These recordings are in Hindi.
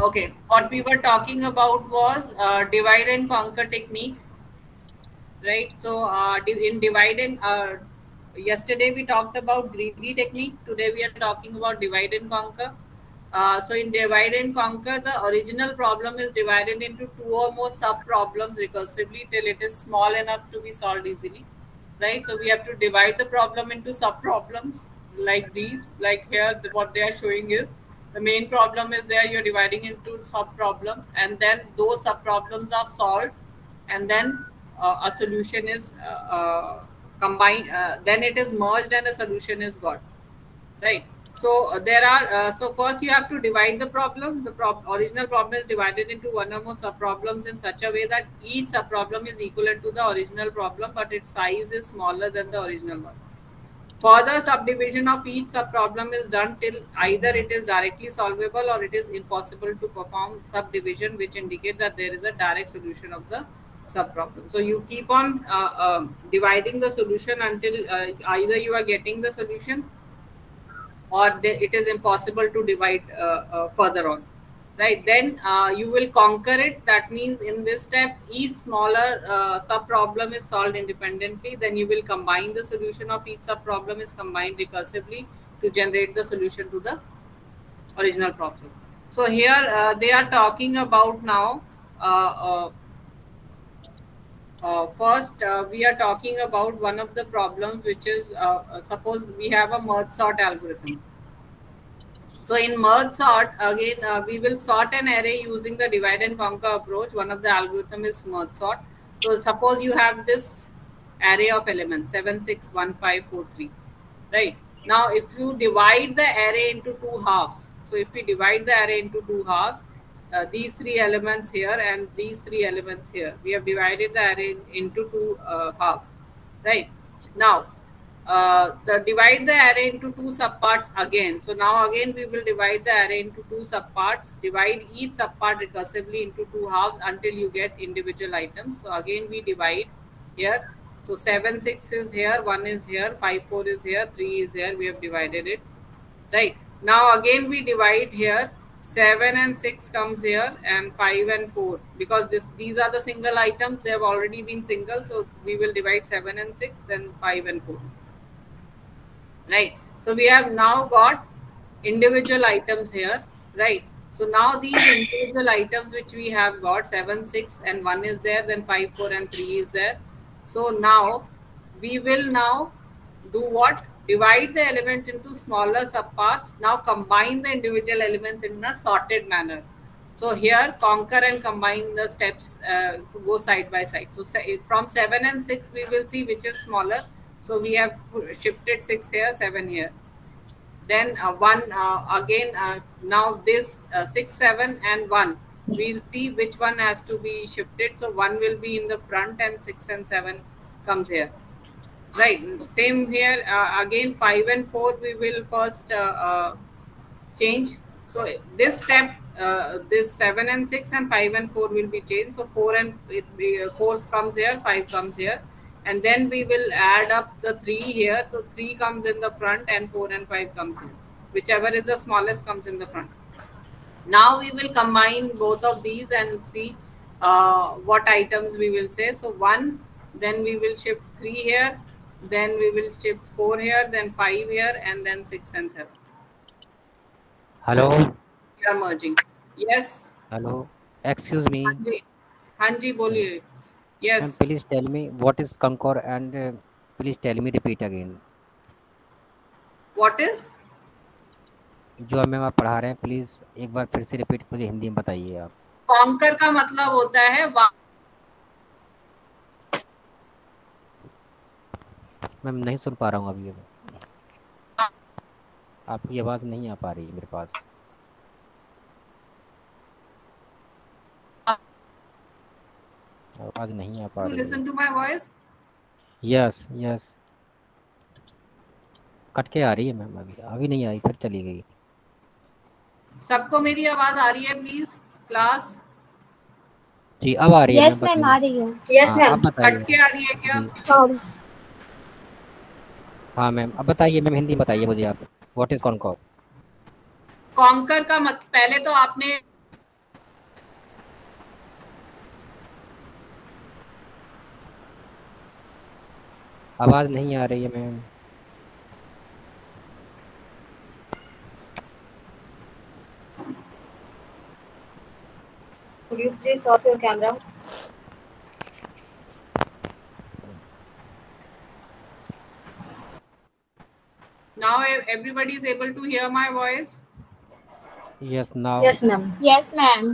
Okay, what we were talking about was divide and conquer technique, right? So in divide and yesterday we talked about greedy technique. Today we are talking about divide and conquer. So in divide and conquer, the original problem is divided into two or more sub problems recursively till it is small enough to be solved easily, right? So we have to divide the problem into sub problems like these. Like here, what they are showing is the main problem is there. You're dividing into sub problems, and then those sub problems are solved, and then a solution is combined. Then it is merged, and a solution is got, right? So there are so first you have to divide the problem. The original problem is divided into one or more sub problems in such a way that each sub problem is equivalent to the original problem, but its size is smaller than the original one. Further subdivision of each sub problem is done till either it is directly solvable or it is impossible to perform subdivision, which indicates that there is a direct solution of the sub problem. So you keep on dividing the solution until either you are getting the solution or it is impossible to divide further on, right? Then you will conquer it. That means in this step each smaller sub problem is solved independently. Then you will combine the solution of each sub problem is combined recursively to generate the solution to the original problem. So here they are talking about now first we are talking about one of the problems, which is suppose we have a merge sort algorithm. So in merge sort, again, we will sort an array using the divide and conquer approach. One of the algorithm is merge sort. So suppose you have this array of elements 7, 6, 1, 5, 4, 3, right? Now if you divide the array into two halves, so if we divide the array into two halves, these three elements here and these three elements here, we have divided the array into two halves, right? Now divide the array into two subparts again. So now again we will divide the array into two subparts, divide each subpart recursively into two halves until you get individual items. So again we divide here. So 7, 6 is here, 1 is here, 5, 4 is here, 3 is here. We have divided it, right? Now again we divide here. 7 and 6 comes here, and 5 and 4, because these are the single items, they have already been single. So we will divide 7 and 6, then 5 and 4. Right, so we have now got individual items here, right? So now these individual items which we have got 7, 6 and 1 is there, then 5, 4 and 3 is there. So now we will now do what? Divide the element into smaller subparts. Now combine the individual elements in a sorted manner. So here conquer and combine the steps go side by side. So from 7 and 6 we will see which is smaller. So we have shifted 6 here, 7 here. Then 1 again. Now this 6, 7 and 1. We'll see which one has to be shifted. So 1 will be in the front and 6 and 7 comes here. Right. Same here. Again 5 and 4 we will first change. So this step, this 7 and 6 and 5 and 4 will be changed. So 4 comes here, 5 comes here. And then we will add up the 3 here. So 3 comes in the front and 4 and 5 comes in. Whichever is the smallest comes in the front. Now we will combine both of these and see what items we will say. So 1, then we will shift 3 here, then we will shift 4 here, then 5 here, and then 6 and 7. Hello. We are merging. Yes. Hello. Excuse me. Hanji, boliye. Yes. Please tell me what is conquer and please tell me repeat again. What is? जो मैम आप पढ़ा रहे हैं प्लीज एक बार फिर से रिपीट मुझे हिंदी में बताइए आप. कॉन्कर का मतलब होता है मैम नहीं सुन पा रहा हूँ अभी. आपकी आवाज नहीं आ पा रही है मेरे पास. आवाज नहीं आ पा रही. Listen to my voice. Yes yes. Cut के आ रही है मैम. अभी नहीं आई फिर चली गई. सबको मेरी आवाज आ रही है प्लीज क्लास? जी अब आ रही है. यस मैम आ रही है. Yes ma'am. कट के आ रही है क्या? हाँ मैम अब बताइए मैम हिंदी बताइए मुझे आप. What is conquer? कॉन्कर का मतलब पहले तो आपने आवाज़ नहीं आ रही है ma'am. Could you please off your camera? Now everybody is able to hear my voice. Yes, now. Yes, ma'am. Yes, ma'am.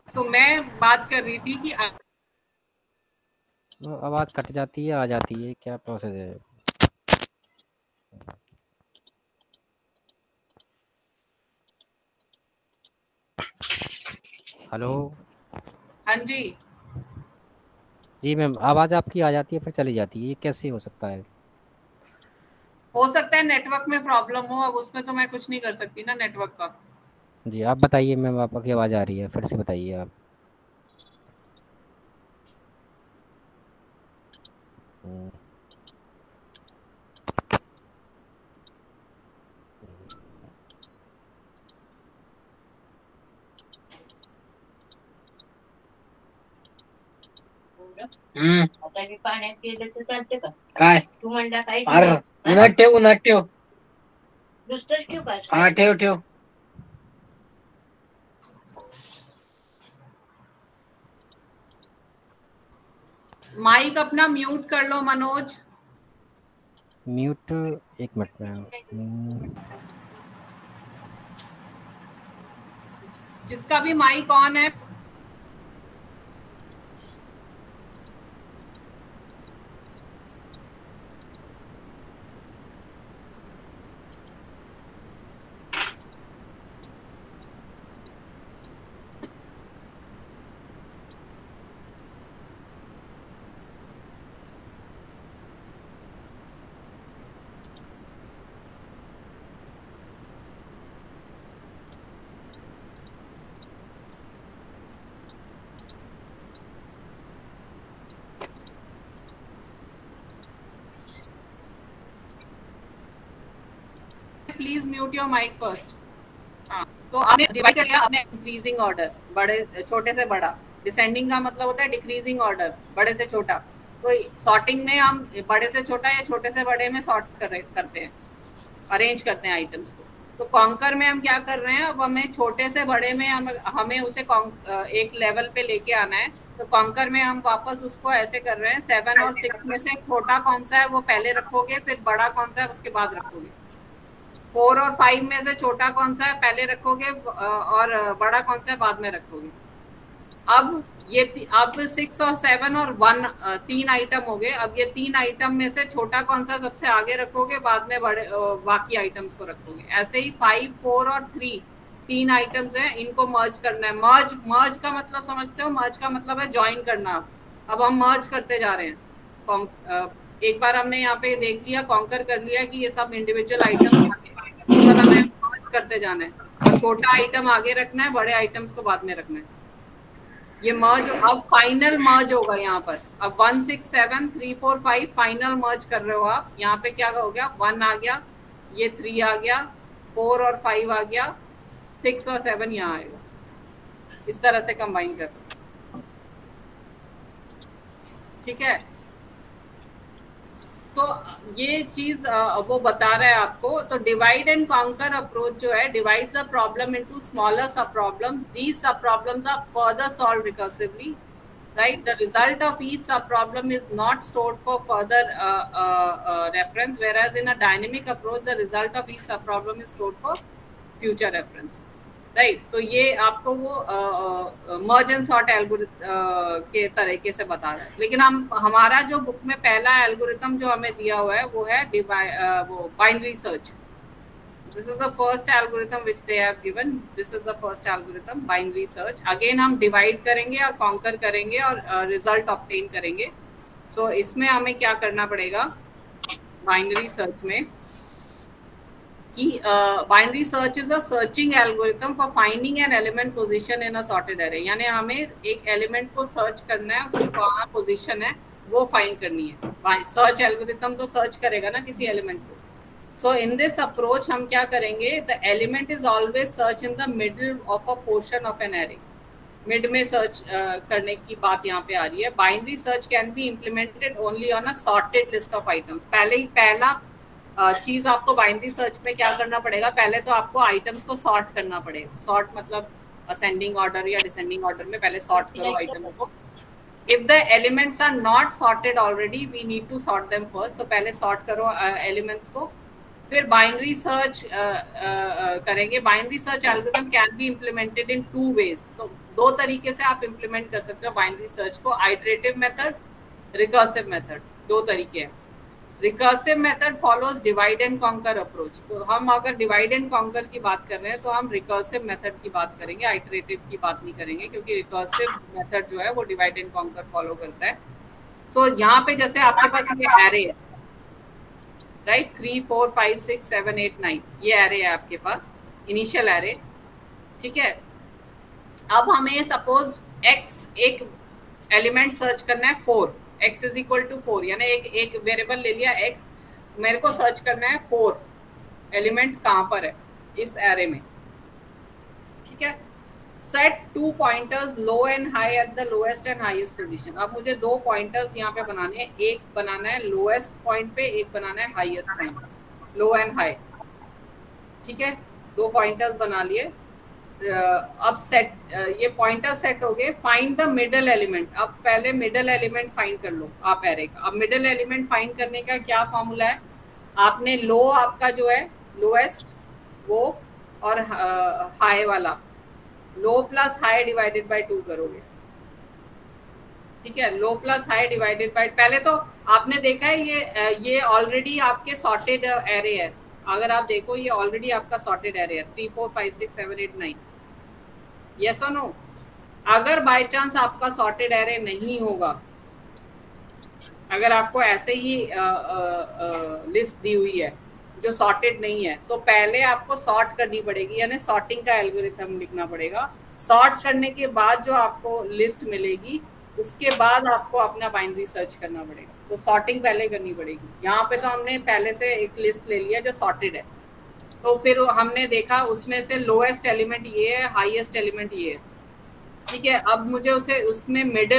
So मैं बात कर रही थी कि आवाज़ कट जाती है, आ जाती है, क्या प्रोसेस है? हेलो। हाँ जी जी मैम, आवाज़ आपकी आ जाती है फिर चली जाती है, ये कैसे हो सकता है? हो सकता है नेटवर्क में प्रॉब्लम हो, अब उसमें तो मैं कुछ नहीं कर सकती ना नेटवर्क का। जी आप बताइए मैम, आपकी आवाज़ आ रही है, फिर से बताइए आप। पाण्यात गेलं तर चालते का? काय तू म्हणला काय अरे उन्हात ठेव दुसरंच ठेवू का? हा ठेव माइक अपना म्यूट कर लो मनोज। म्यूट, एक मिनट मैम। जिसका भी माइक ऑन है please mute your mic first. हाँ, तो आपने डिवाइड कर लिया, आपने इंक्रीजिंग ऑर्डर, बड़े छोटे से बड़ा, डिसेंडिंग का मतलब होता है डिक्रीजिंग ऑर्डर, बड़े से छोटा। तो सॉर्टिंग में हम बड़े से छोटा या छोटे से बड़े में सॉर्ट करते हैं, अरेंज करते हैं आइटम्स को। तो कॉन्कर में हम क्या कर रहे हैं, अब हमें छोटे से बड़े में हमें उसे एक लेवल पे लेके आना है। तो कॉन्कर में हम वापस उसको ऐसे कर रहे हैं, 7 और 6 में से छोटा कौन सा है वो पहले रखोगे, फिर बड़ा कौन सा है उसके बाद रखोगे। 4 और 5 में से छोटा कौन सा है पहले रखोगे और बड़ा कौन सा है बाद में रखोगे। अब ये अब 6 और 7 और 1 तीन आइटम हो गए। अब ये तीन आइटम में से छोटा कौन सा सबसे आगे रखोगे, बाद में बड़े बाकी आइटम्स को रखोगे। ऐसे ही 5, 4 और 3 तीन आइटम्स हैं, इनको मर्ज करना है। मर्ज का मतलब समझते हो? मर्ज का मतलब है ज्वाइन करना। अब हम मर्ज करते जा रहे हैं। एक बार हमने यहाँ पे देख लिया, कॉन्कर कर लिया कि ये सब इंडिविजुअल आइटम उसके बाद हमें मर्ज करते जाना है और छोटा आइटम आगे रखना है, बड़े आइटम्स को बाद में रखना है। ये मर्ज अब फाइनल मर्ज होगा यहाँ पर। अब 1, 6, 7, 3, 4, 5 फाइनल मर्ज कर रहे हो आप। यहाँ पे क्या हो गया, 1 आ गया, ये 3 आ गया, 4 और 5 आ गया, 6 और 7 यहाँ आएगा। इस तरह से कंबाइन कर, ठीक है। तो ये चीज वो बता रहा है आपको। तो डिवाइड एंड कॉन्कर अप्रोच जो है, divides a problem into smaller sub problem. These sub problems are further solve recursively, right? The result of each sub problem is not stored for further reference, whereas in a dynamic approach the result of each sub problem is stored for future reference, right? तो ये आपको वो मर्ज एंड सॉर्ट एल्गोरिथम के तरीके से बता रहा है। लेकिन हमारा जो बुक में पहला एल्गोरिथम जो हमें दिया हुआ है वो है वो binary search. This is the first algorithm which they have given. This is the first algorithm, binary search. Again हम divide करेंगे और conquer करेंगे और result obtain करेंगे। So इसमें हमें क्या करना पड़ेगा binary search में कि binary search is a searching algorithm for finding an element position in a sorted array। यानी हमें एक element को search करना है, उसकी कहाँ position है वो find करनी है। search algorithm तो search करेगा ना किसी element को। So in this approach हम क्या करेंगे, the element is always search in the middle of a portion of an array। Mid में सर्च करने की बात यहाँ पे आ रही है। Binary search can be implemented only on a sorted list of items. पहला चीज आपको बाइनरी सर्च में क्या करना पड़ेगा, पहले तो आपको आइटम्स को सॉर्ट करना पड़ेगा। सॉर्ट मतलब असेंडिंग ऑर्डर या डिसेंडिंग ऑर्डर में पहले सॉर्ट करो आइटम्स को। If the elements are not sorted already we need to sort them first. तो पहले सॉर्ट करो एलिमेंट्स को, फिर बाइनरी सर्च करेंगे। Binary search algorithm can be implemented in 2 ways। तो 2 तरीके से आप इम्प्लीमेंट कर सकते हो बाइनरी सर्च को, आइटरेटिव मेथड, रिकर्सिव मेथड। 2 तरीके हैं। Recursive method follows divide and conquer approach. तो हम अगर डिवाइड एंड कॉन्कर की बात कर रहे हैं तो हम रिकर्सिव मेथड की बात करेंगे, आइटरेटिव की बात नहीं करेंगे, क्योंकि रिकर्सिव मेथड जो है वो डिवाइड एंड कॉन्कर फॉलो करता है। सो यहाँ पे जैसे आपके पास ये एरे है, राइट, 3 4 5 6 7 8 9, ये एरे है आपके पास, इनिशियल एरे, ठीक है। अब हमें सपोज x एक एलिमेंट सर्च करना है 4, x इज इक्वल टू 4, यानी एक वेरिएबल ले लिया x, मेरे को सर्च करना है 4 एलिमेंट कहाँ पर है इस एरे में, ठीक है। Set 2 pointers low and high at the lowest and highest position. अब मुझे 2 पॉइंटर्स यहाँ पे बनाने हैं, एक बनाना है लोएस्ट पॉइंट पे, एक बनाना है highest point, low and high, ठीक है। 2 पॉइंटर्स बना लिए। अब सेट ये पॉइंटर सेट हो गए। Find the middle element. अब पहले मिडल एलिमेंट फाइंड कर लो आप एरे का। अब मिडल एलिमेंट फाइंड करने का क्या फॉर्मूला है, आपने लो आपका जो है लोएस्ट वो और हाई वाला, लो प्लस हाई डिवाइडेड बाय 2 करोगे, ठीक है। लो प्लस हाई डिवाइडेड बाय, पहले तो आपने देखा है ये ऑलरेडी आपके सॉर्टेड एरे है। अगर आप देखो ये ऑलरेडी आपका सॉर्टेड एरे है, 3 4 5 6 7 8 9, यस और नो। अगर बाय चांस आपका सॉर्टेड एरे नहीं होगा, अगर आपको ऐसे ही लिस्ट दी हुई है जो सॉर्टेड नहीं है, तो पहले आपको सॉर्ट करनी पड़ेगी, यानी सॉर्टिंग का एल्गोरिथम लिखना पड़ेगा। सॉर्ट करने के बाद जो आपको लिस्ट मिलेगी उसके बाद आपको अपना बाइनरी सर्च करना पड़ेगा। तो सॉर्टिंग पहले करनी पड़ेगी। यहाँ पे तो हमने पहले से एक लिस्ट ले लिया जो सॉर्टेड है, तो फिर हमने देखा उसमें से लोएस्ट एलिमेंट ये है, हाईएस्ट एलिमेंट ये है, ठीक है। अब मुझे उसमें मिड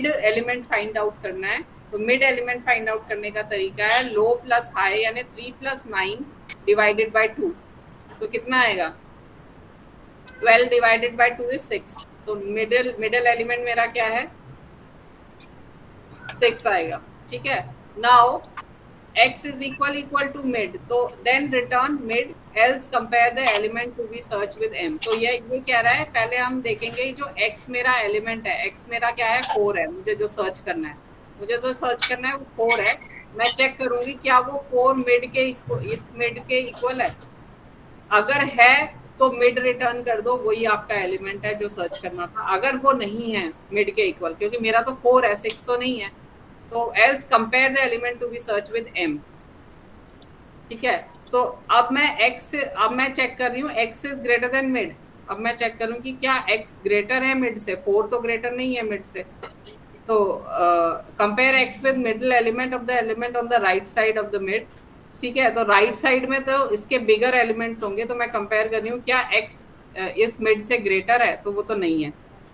एलिमेंट फाइंड आउट करना है। तो मिड एलिमेंट फाइंड आउट करने का तरीका है लो प्लस हाई, यानी 3 + 9 डिवाइडेड बाय 2। तो कितना आएगा, 12 डिवाइडेड बाय 2 इज 6। तो मिडल एलिमेंट मेरा क्या है, 6 आएगा, ठीक है। Now x is equal to mid, तो then return mid, else compare the element to be searched with m। तो ये क्या रहा है, पहले हम देखेंगे जो x मेरा एलिमेंट है, x मेरा क्या है 4 है, मुझे जो सर्च करना है वो 4 है। मैं चेक करूंगी क्या वो 4 मिड के इस मिड के इक्वल है। अगर है तो मिड रिटर्न कर दो, वही आपका एलिमेंट है जो सर्च करना था। अगर वो नहीं है मिड के इक्वल, क्योंकि मेरा तो 4 है, 6 तो नहीं है, तो else compare the element to be searched with m, ठीक है। तो अब मैं चेक कर रही हूँ x is greater than mid। अब मैं चेक करूँ कि क्या x ग्रेटर है मिड से, 4 तो ग्रेटर नहीं है मिड से। तो compare x with middle element of the element on the right side of the mid, ठीक है। तो राइट साइड में तो इसके बिगर एलिमेंट्स होंगे, तो मैं कंपेयर कर रही हूँ क्या x इस मिड से ग्रेटर है, तो वो तो नहीं है।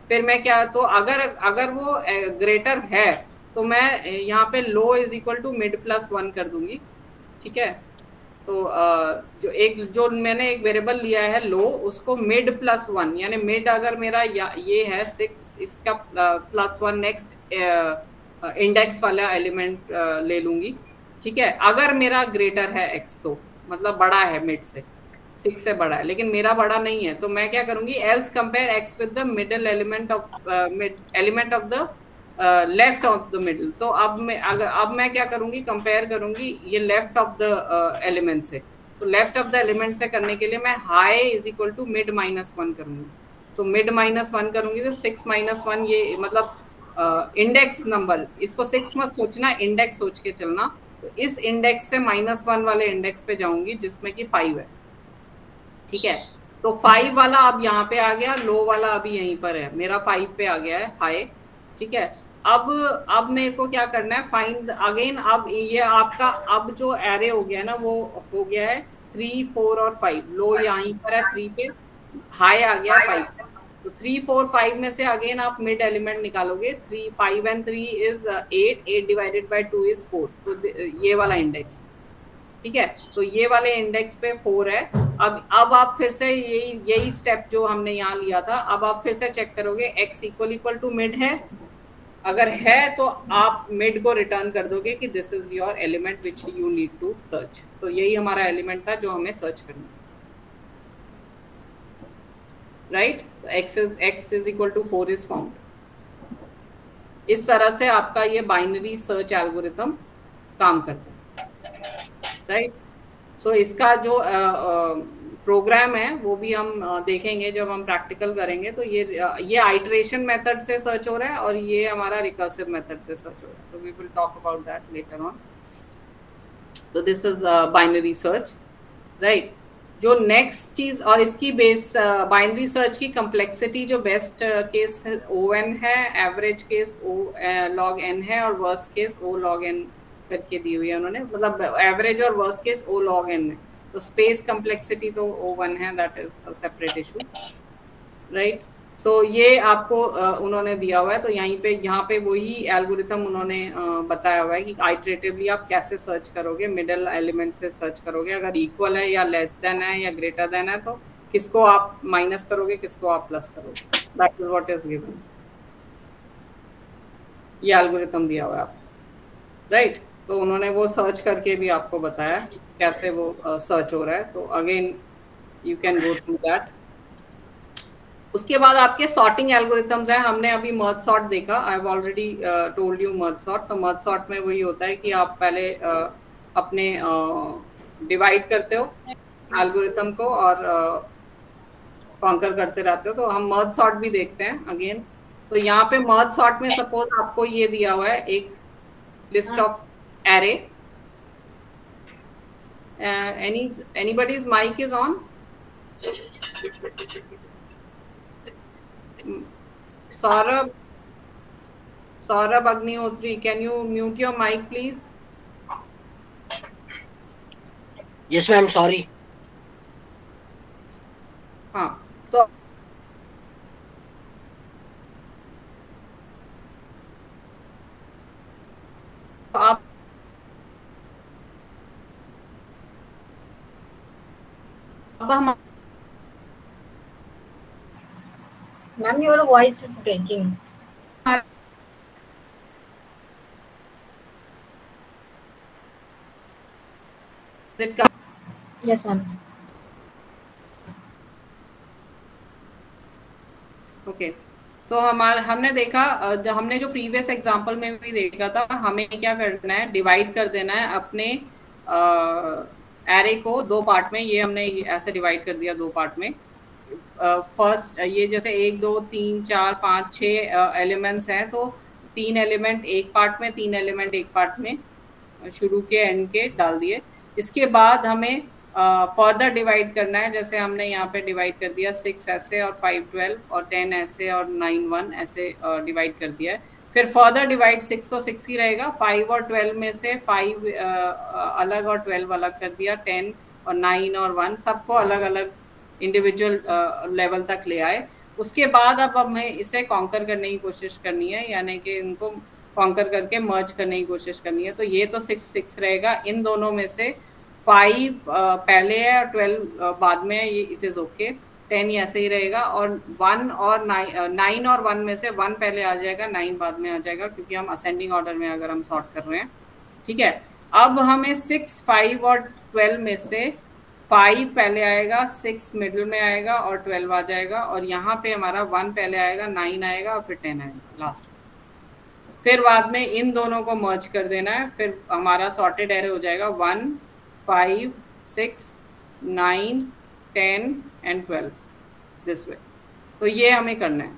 फिर मैं क्या, तो अगर वो ग्रेटर है तो मैं यहाँ पे low is equal to mid plus 1 कर दूंगी, ठीक है। तो जो मैंने एक वेरिएबल लिया है लो, उसको मिड प्लस 1, यानी मिड अगर मेरा ये है 6, इसका प्लस 1 नेक्स्ट इंडेक्स वाला एलिमेंट ले लूंगी, ठीक है। अगर मेरा ग्रेटर है x, तो मतलब बड़ा है मिड से, 6 से बड़ा है, लेकिन मेरा बड़ा नहीं है, तो मैं क्या करूंगी, else compare x with the middle element of the left of the middle. तो अब मैं क्या करूंगी, कंपेयर करूंगी ये लेफ्ट ऑफ द एलिमेंट से। तो लेफ्ट ऑफ द एलिमेंट से करने के लिए मैं high is equal to mid minus 1 करूंगी। तो मिड माइनस 1 करूंगी तो 6 माइनस 1, ये मतलब इंडेक्स नंबर, इसको 6 मत सोचना, इंडेक्स सोच के चलना। तो इस इंडेक्स से -1 वाले इंडेक्स पे जाऊंगी जिसमें कि 5 है, ठीक है। तो 5 वाला अब यहाँ पे आ गया, लो वाला अभी यहीं पर है, मेरा 5 पे आ गया है हाई, ठीक है। अब मेरे को क्या करना है, फाइंड अगेन। अब ये आपका अब जो एरे हो गया ना, वो हो गया है 3 4 और 5। लो यहीं पर है 3 पे, हाई आ गया 5, तो 3 4 5 में से अगेन आप मिड एलिमेंट निकालोगे. 3 5 and 3 is 8 divided by 2 is 4. तो ये वाला इंडेक्स, ठीक है. तो ये वाले इंडेक्स पे 4 है. अब आप फिर से यही स्टेप जो हमने यहाँ लिया था, अब आप फिर से चेक करोगे x इक्वल टू मिड है. अगर है तो आप मिड को रिटर्न कर दोगे कि this is your element which you need to search. तो यही हमारा एलिमेंट था जो हमें सर्च करना, right. x is equal to 4 is found. इस तरह से आपका ये बाइनरी सर्च एल्गोरिथम काम करता है, राइट. सो इसका जो प्रोग्राम है वो भी हम देखेंगे जब हम प्रैक्टिकल करेंगे. तो ये आइटरेशन मेथड से सर्च हो रहा है और ये हमारा रिकर्सिव मेथड से सर्च हो रहा है. तो we will talk about that later on. तो this is binary search, right. जो नेक्स्ट चीज, और इसकी बेस बाइनरी सर्च की कम्प्लेक्सिटी जो बेस्ट केस ON है, average case O log n है और worst case O log n करके दी हुई है उन्होंने. मतलब एवरेज और worst case O log n है. तो स्पेस कम्प्लेक्सिटी तो O1 है, that is a separate issue, right. So ये आपको उन्होंने दिया हुआ है. तो यहाँ पे वही एल्गोरिथम उन्होंने बताया हुआ है कि आइटरेटिवली आप कैसे सर्च करोगे, मिडल एलिमेंट से सर्च करोगे. अगर इक्वल है या लेस देन है या ग्रेटर देन है तो किसको आप माइनस करोगे, किसको आप प्लस करोगे. That is what is given. ये एल्गोरिथम दिया हुआ है आपको, राइट. तो उन्होंने वो सर्च करके भी आपको बताया कैसे वो सर्च हो रहा है. तो again you can go through that. उसके बाद आपके सॉर्टिंग एल्गोरिथम्स हैं. हमने अभी मर्ज सॉर्ट देखा. I have already told you merge sort. तो मर्ज सॉर्ट में वही होता है कि आप पहले अपने डिवाइड करते हो एल्गोरिथम को और कॉन्कर करते रहते हो. तो हम मर्ज सॉर्ट भी देखते हैं अगेन. तो यहाँ पे मर्ज सॉर्ट में सपोज आपको ये दिया हुआ है एक list of array. anybody's mic is on? Saurabh Agnihotri, can you mute your mic please? Yes ma'am, sorry. हाँ, तो आप अब हम Ma'am, your voice is breaking. Yes, ma'am. Okay. तो हमने देखा, हमने जो प्रीवियस एग्जांपल में भी देखा था, हमें क्या करना है, डिवाइड कर देना है अपने एरे को 2 पार्ट में. ये हमने ऐसे डिवाइड कर दिया 2 पार्ट में. फर्स्ट ये जैसे 1 2 3 4 5 6 एलिमेंट्स हैं. तो 3 एलिमेंट एक पार्ट में, 3 एलिमेंट एक पार्ट में, शुरू के एंड के डाल दिए. इसके बाद हमें फर्दर डिवाइड करना है. जैसे हमने यहाँ पे डिवाइड कर दिया 6 ऐसे और 5 12 और 10 ऐसे और 9 1 ऐसे डिवाइड कर दिया है. फिर फर्दर डिवाइड 6 तो 6 ही रहेगा. 5 और 12 में से 5 अलग और 12 अलग कर दिया. 10 और 9 और 1 सबको अलग अलग इंडिविजुअल लेवल तक ले आए. उसके बाद अब हमें इसे कॉन्कर करने की कोशिश करनी है, यानी कि इनको कॉन्कर करके मर्ज करने की कोशिश करनी है. तो ये तो 6 6 रहेगा. इन दोनों में से 5 पहले है और 12 बाद में है, ये इट इज़ ओके. 10 ऐसे ही रहेगा. और 1 और 9 और 1 में से 1 पहले आ जाएगा, 9 बाद में आ जाएगा, क्योंकि हम असेंडिंग ऑर्डर में अगर हम सॉर्ट कर रहे हैं, ठीक है. अब हमें 6 5 और 12 में से 5 पहले आएगा, 6 मिडिल में आएगा और 12 आ जाएगा. और यहाँ पे हमारा 1 पहले आएगा, 9 आएगा और फिर 10 आएगा लास्ट में. फिर बाद में इन दोनों को मर्ज कर देना है. फिर हमारा सॉर्टेड एरे हो जाएगा 1 5 6 9 10 एंड 12 दिस वे. तो ये हमें करना है,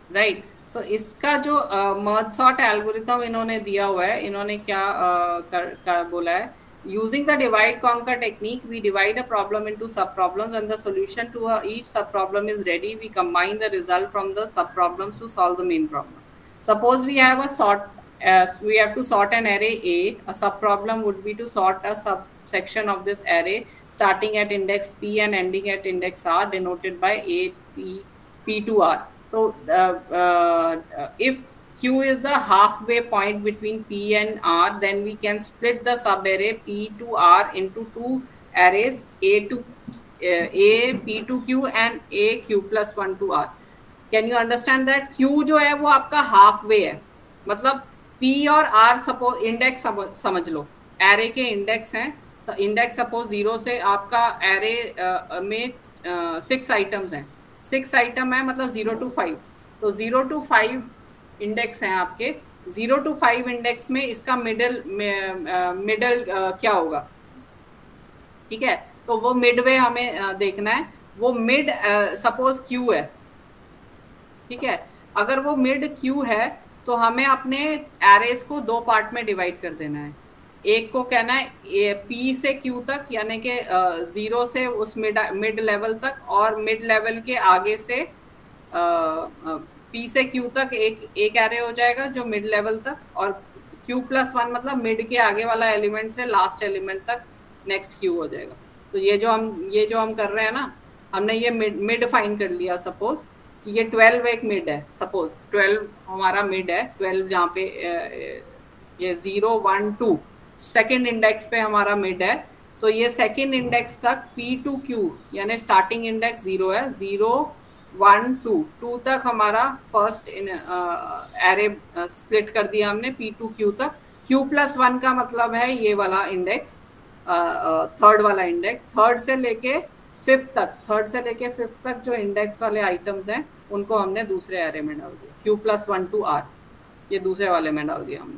राइट. तो इसका जो मर्ज सॉर्ट एल्गोरिथम इन्होंने दिया हुआ है, इन्होंने क्या बोला है, using the divide conquer technique we divide a problem into sub problems. When the solution to each sub problem is ready, we combine the result from the sub problems to solve the main problem. Suppose we have a sort we have to sort an array A. A sub problem would be to sort a section of this array starting at index P and ending at index R denoted by A, P to R. So if Q is the halfway point between P and R, then we can split the subarray P to R into two arrays, A, P to Q and A Q plus 1 to R. Can you understand that? Q जो है वो आपका halfway है, मतलब P और R सपोज इंडेक्स समझ लो, एरे के इंडेक्स हैं. इंडेक्स सपोज 0 से आपका एरे में 6 आइटम्स हैं, 6 आइटम है मतलब 0 to 5. तो 0 to 5 इंडेक्स हैं आपके. 0 to 5 इंडेक्स में इसका मिडल क्या होगा, ठीक है. तो वो मिडवे हमें देखना है. वो मिड सपोज Q है, ठीक है. अगर वो मिड Q है तो हमें अपने एरेज को 2 पार्ट में डिवाइड कर देना है. एक को कहना है P से Q तक, यानी कि 0 से उस मिड लेवल तक, और मिड लेवल के आगे से P से Q तक एक एरे हो जाएगा जो मिड लेवल तक, और Q plus 1 मतलब मिड के आगे वाला एलिमेंट से लास्ट एलिमेंट तक नेक्स्ट Q हो जाएगा. तो ये जो हम कर रहे हैं ना, हमने ये मिड फाइंड कर लिया. सपोज कि ये 12 एक मिड है, सपोज 12 हमारा मिड है. 12 जहाँ पे ये 0 1 2 सेकेंड इंडेक्स पे हमारा मिड है. तो ये सेकेंड इंडेक्स तक P to Q यानी स्टार्टिंग इंडेक्स 0 है, 0 1 2 तक हमारा फर्स्ट एरे स्प्लिट कर दिया हमने P to Q तक. Q plus 1 का मतलब है ये वाला इंडेक्स, थर्ड वाला इंडेक्स. थर्ड से लेके फिफ्थ तक जो इंडेक्स वाले आइटम्स हैं उनको हमने दूसरे एरे में डाल दिया. Q plus 1 to R ये दूसरे वाले में डाल दिया हमने,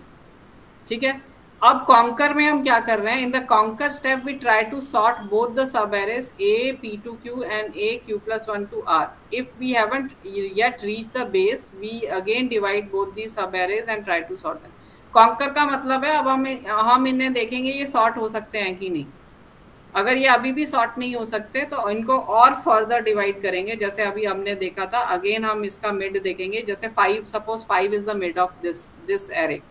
ठीक है. अब कॉन्कर में हम क्या कर रहे हैं? In the conquer step we try to sort both the sub arrays A P to Q and A Q plus 1 to R. If we haven't yet reached the base, we again divide both these sub arrays and try to sort them. Conquer का मतलब है अब हम इन्हें देखेंगे ये सॉर्ट हो सकते हैं कि नहीं. अगर ये अभी भी सॉर्ट नहीं हो सकते तो इनको और फर्दर डिवाइड करेंगे, जैसे अभी हमने देखा था. अगेन हम इसका मिड देखेंगे. जैसे 5, suppose 5 is the mid of this array.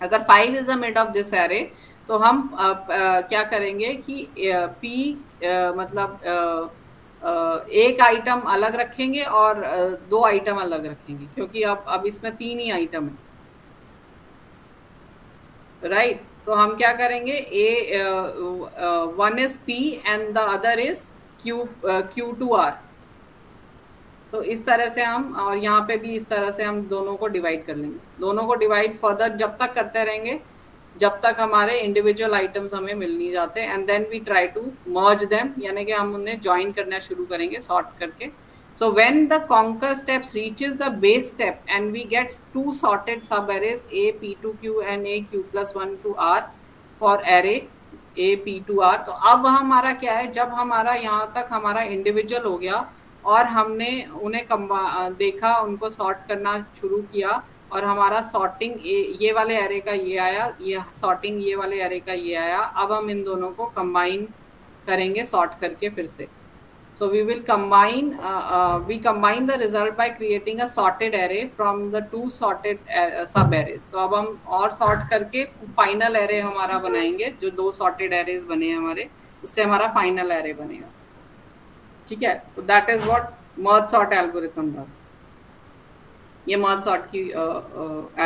अगर 5 is the mid of this array तो हम क्या करेंगे कि P मतलब एक आइटम अलग रखेंगे और 2 आइटम अलग रखेंगे, क्योंकि अब इसमें 3 ही आइटम है, राइट. तो हम क्या करेंगे, one is P and the other is Q to R. तो इस तरह से हम, और यहाँ पे भी इस तरह से हम दोनों को डिवाइड कर लेंगे. दोनों को डिवाइड फर्दर जब तक करते रहेंगे जब तक हमारे इंडिविजुअल आइटम्स हमें मिल नहीं जाते. And then we try to merge them, यानी कि हम उन्हें ज्वाइन करना शुरू करेंगे सॉर्ट करके. So when the conquer steps reaches the base step and we get 2 sorted sub arrays A P to Q and A Q plus 1 to R for array A P to R. तो अब हमारा क्या है, जब हमारा यहाँ तक हमारा इंडिविजुअल हो गया और हमने उन्हें देखा, उनको सॉर्ट करना शुरू किया, और हमारा सॉर्टिंग ये वाले एरे का ये आया, ये सॉर्टिंग ये वाले एरे का ये आया. अब हम इन दोनों को कंबाइन करेंगे सॉर्ट करके फिर से. So we will combine the result by creating a sorted array from the 2 sorted sub arrays. तो अब हम और sort करके final array हमारा बनाएंगे. जो 2 sorted arrays बने हमारे, उससे हमारा final array बनेगा, ठीक है. तो that is what merge sort algorithm does. ये merge sort की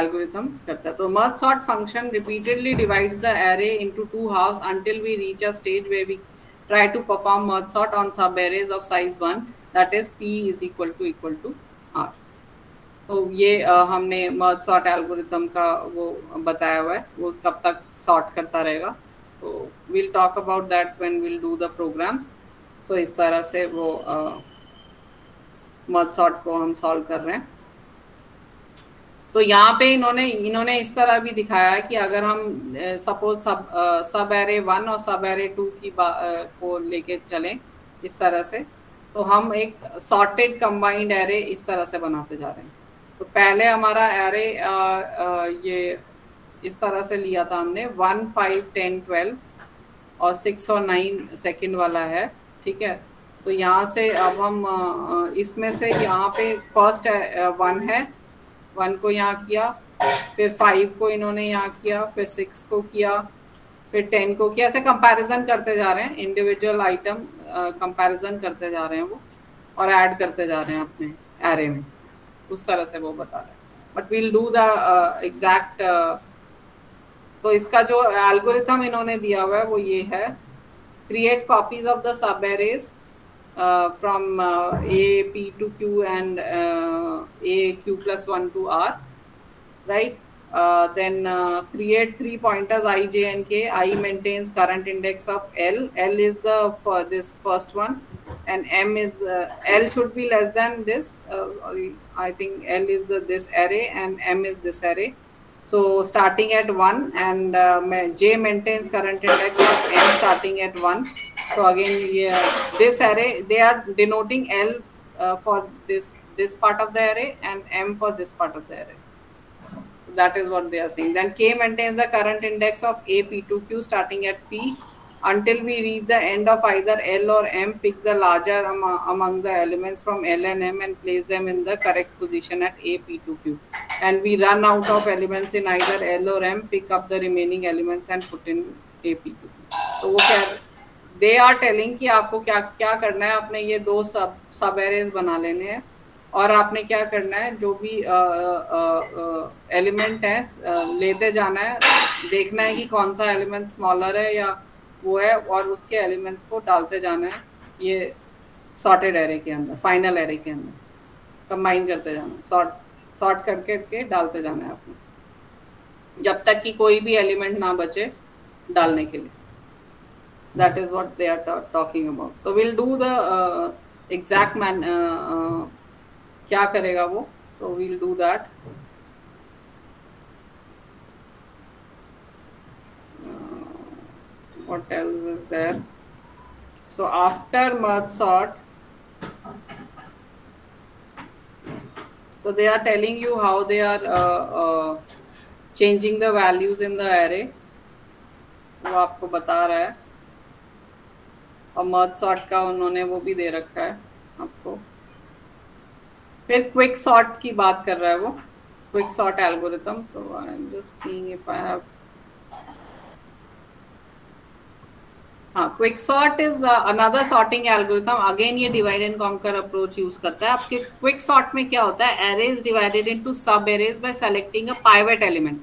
algorithm करता है. तो merge sort function repeatedly divides the array into 2 halves until we reach a stage where we try to perform merge sort on sub arrays of size 1, that is P is equal to R. तो ये हमने merge sort algorithm का वो बताया हुआ है, वो कब तक sort करता रहेगा. तो we'll talk about that when we'll do the programs. तो इस तरह से वो merge sort को हम solve कर रहे हैं. तो यहाँ पे इन्होंने इस तरह भी दिखाया कि अगर हम सपोज सब एरे 1 और सब एरे 2 की को लेके चलें इस तरह से, तो हम एक सॉर्टेड कंबाइंड एरे इस तरह से बनाते जा रहे हैं. तो पहले हमारा एरे ये इस तरह से लिया था हमने, 1 5 10 12 और 6 और 9 सेकंड वाला है, ठीक है. तो यहाँ से अब हम इसमें से यहाँ पे फर्स्ट 1 है, 1 को यहाँ किया, फिर 5 को इन्होंने यहाँ किया, फिर 6 को किया, फिर 10 को किया, ऐसे कंपैरिजन करते जा रहे हैं, इंडिविजुअल आइटम कंपैरिजन करते जा रहे हैं वो, और ऐड करते जा रहे हैं अपने एरे में, उस तरह से वो बता रहे हैं। But we'll do the exact, तो इसका जो एल्गोरिथम इन्होंने दिया हुआ है वो ये है, create copies of the sub arrays from A, P to Q and A, Q plus 1 to R, right? Then create 3 pointers I, J and K. I maintains current index of L. L is the for this first one, and M is L should be less than this. I think L is this array and M is this array. So starting at 1, and J maintains current index of M starting at 1. So again, this array, they are denoting L for this part of the array and M for this part of the array. So that is what they are saying. Then K maintains the current index of A, P to Q starting at P until we reach the end of either L or M. Pick the larger among the elements from L and M and place them in the correct position at A, P to Q. And we run out of elements in either L or M. Pick up the remaining elements and put in A, P to Q. So वो क्या, they are telling कि आपको क्या क्या करना है, आपने ये दो सब एरेज बना लेने हैं, और आपने क्या करना है, जो भी एलिमेंट है लेते जाना है, देखना है कि कौन सा एलिमेंट स्मॉलर है या वो है, और उसके एलिमेंट्स को डालते जाना है ये सॉर्टेड एरे के अंदर, फाइनल एरे के अंदर कंबाइन करते जाना, सॉर्ट करके डालते जाना है आपको, जब तक कि कोई भी एलिमेंट ना बचे डालने के लिए. That is what they are talking about. So we'll do the exact क्या करेगा वो, so we'll do that. What else is there? So after merge sort, so they are telling you how they are changing the values in the array. वो आपको बता रहा है, और मर्ज सॉर्ट का उन्होंने वो भी दे रखा है आपको. फिर क्विक सॉर्ट की बात कर रहा है वो, क्विक सॉर्ट एल्गोरिथम. तो I am just seeing if I have, हाँ, quick sort is another sorting algorithm. Again ये divide and conquer approach use करता है. आपके क्विक सॉर्ट में क्या होता है, array is divided into sub arrays by selecting a pivot element.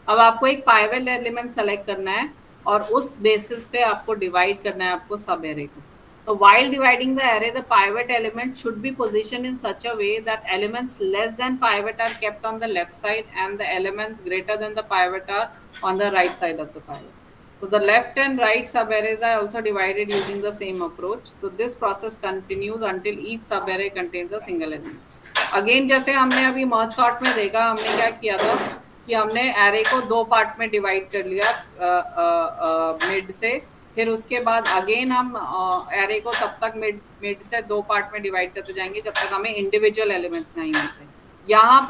अब आपको एक पाइवेट एलिमेंट सेलेक्ट करना है और उस बेसिस पे आपको डिवाइड करना है आपको सब एरे को. तो while dividing the array, the pivot element should be positioned in such a way that elements less than pivot are kept on the left side and the elements greater than the pivot are on the right side of the pivot. So the left and right subarrays are also divided using the same approach. So this process continues until each subarray contains a single element. Again, जैसे हमने अभी merge sort में देखा, हमने क्या किया था कि हमने array को दो पार्ट में डिवाइड कर लिया मिड से, फिर उसके बाद अगेन हम एरे को तब तक मिड से दो पार्ट में डिवाइड करते जाएंगे जब तक हमें इंडिविजुअल एलिमेंट्स नहीं मिलते. यहाँ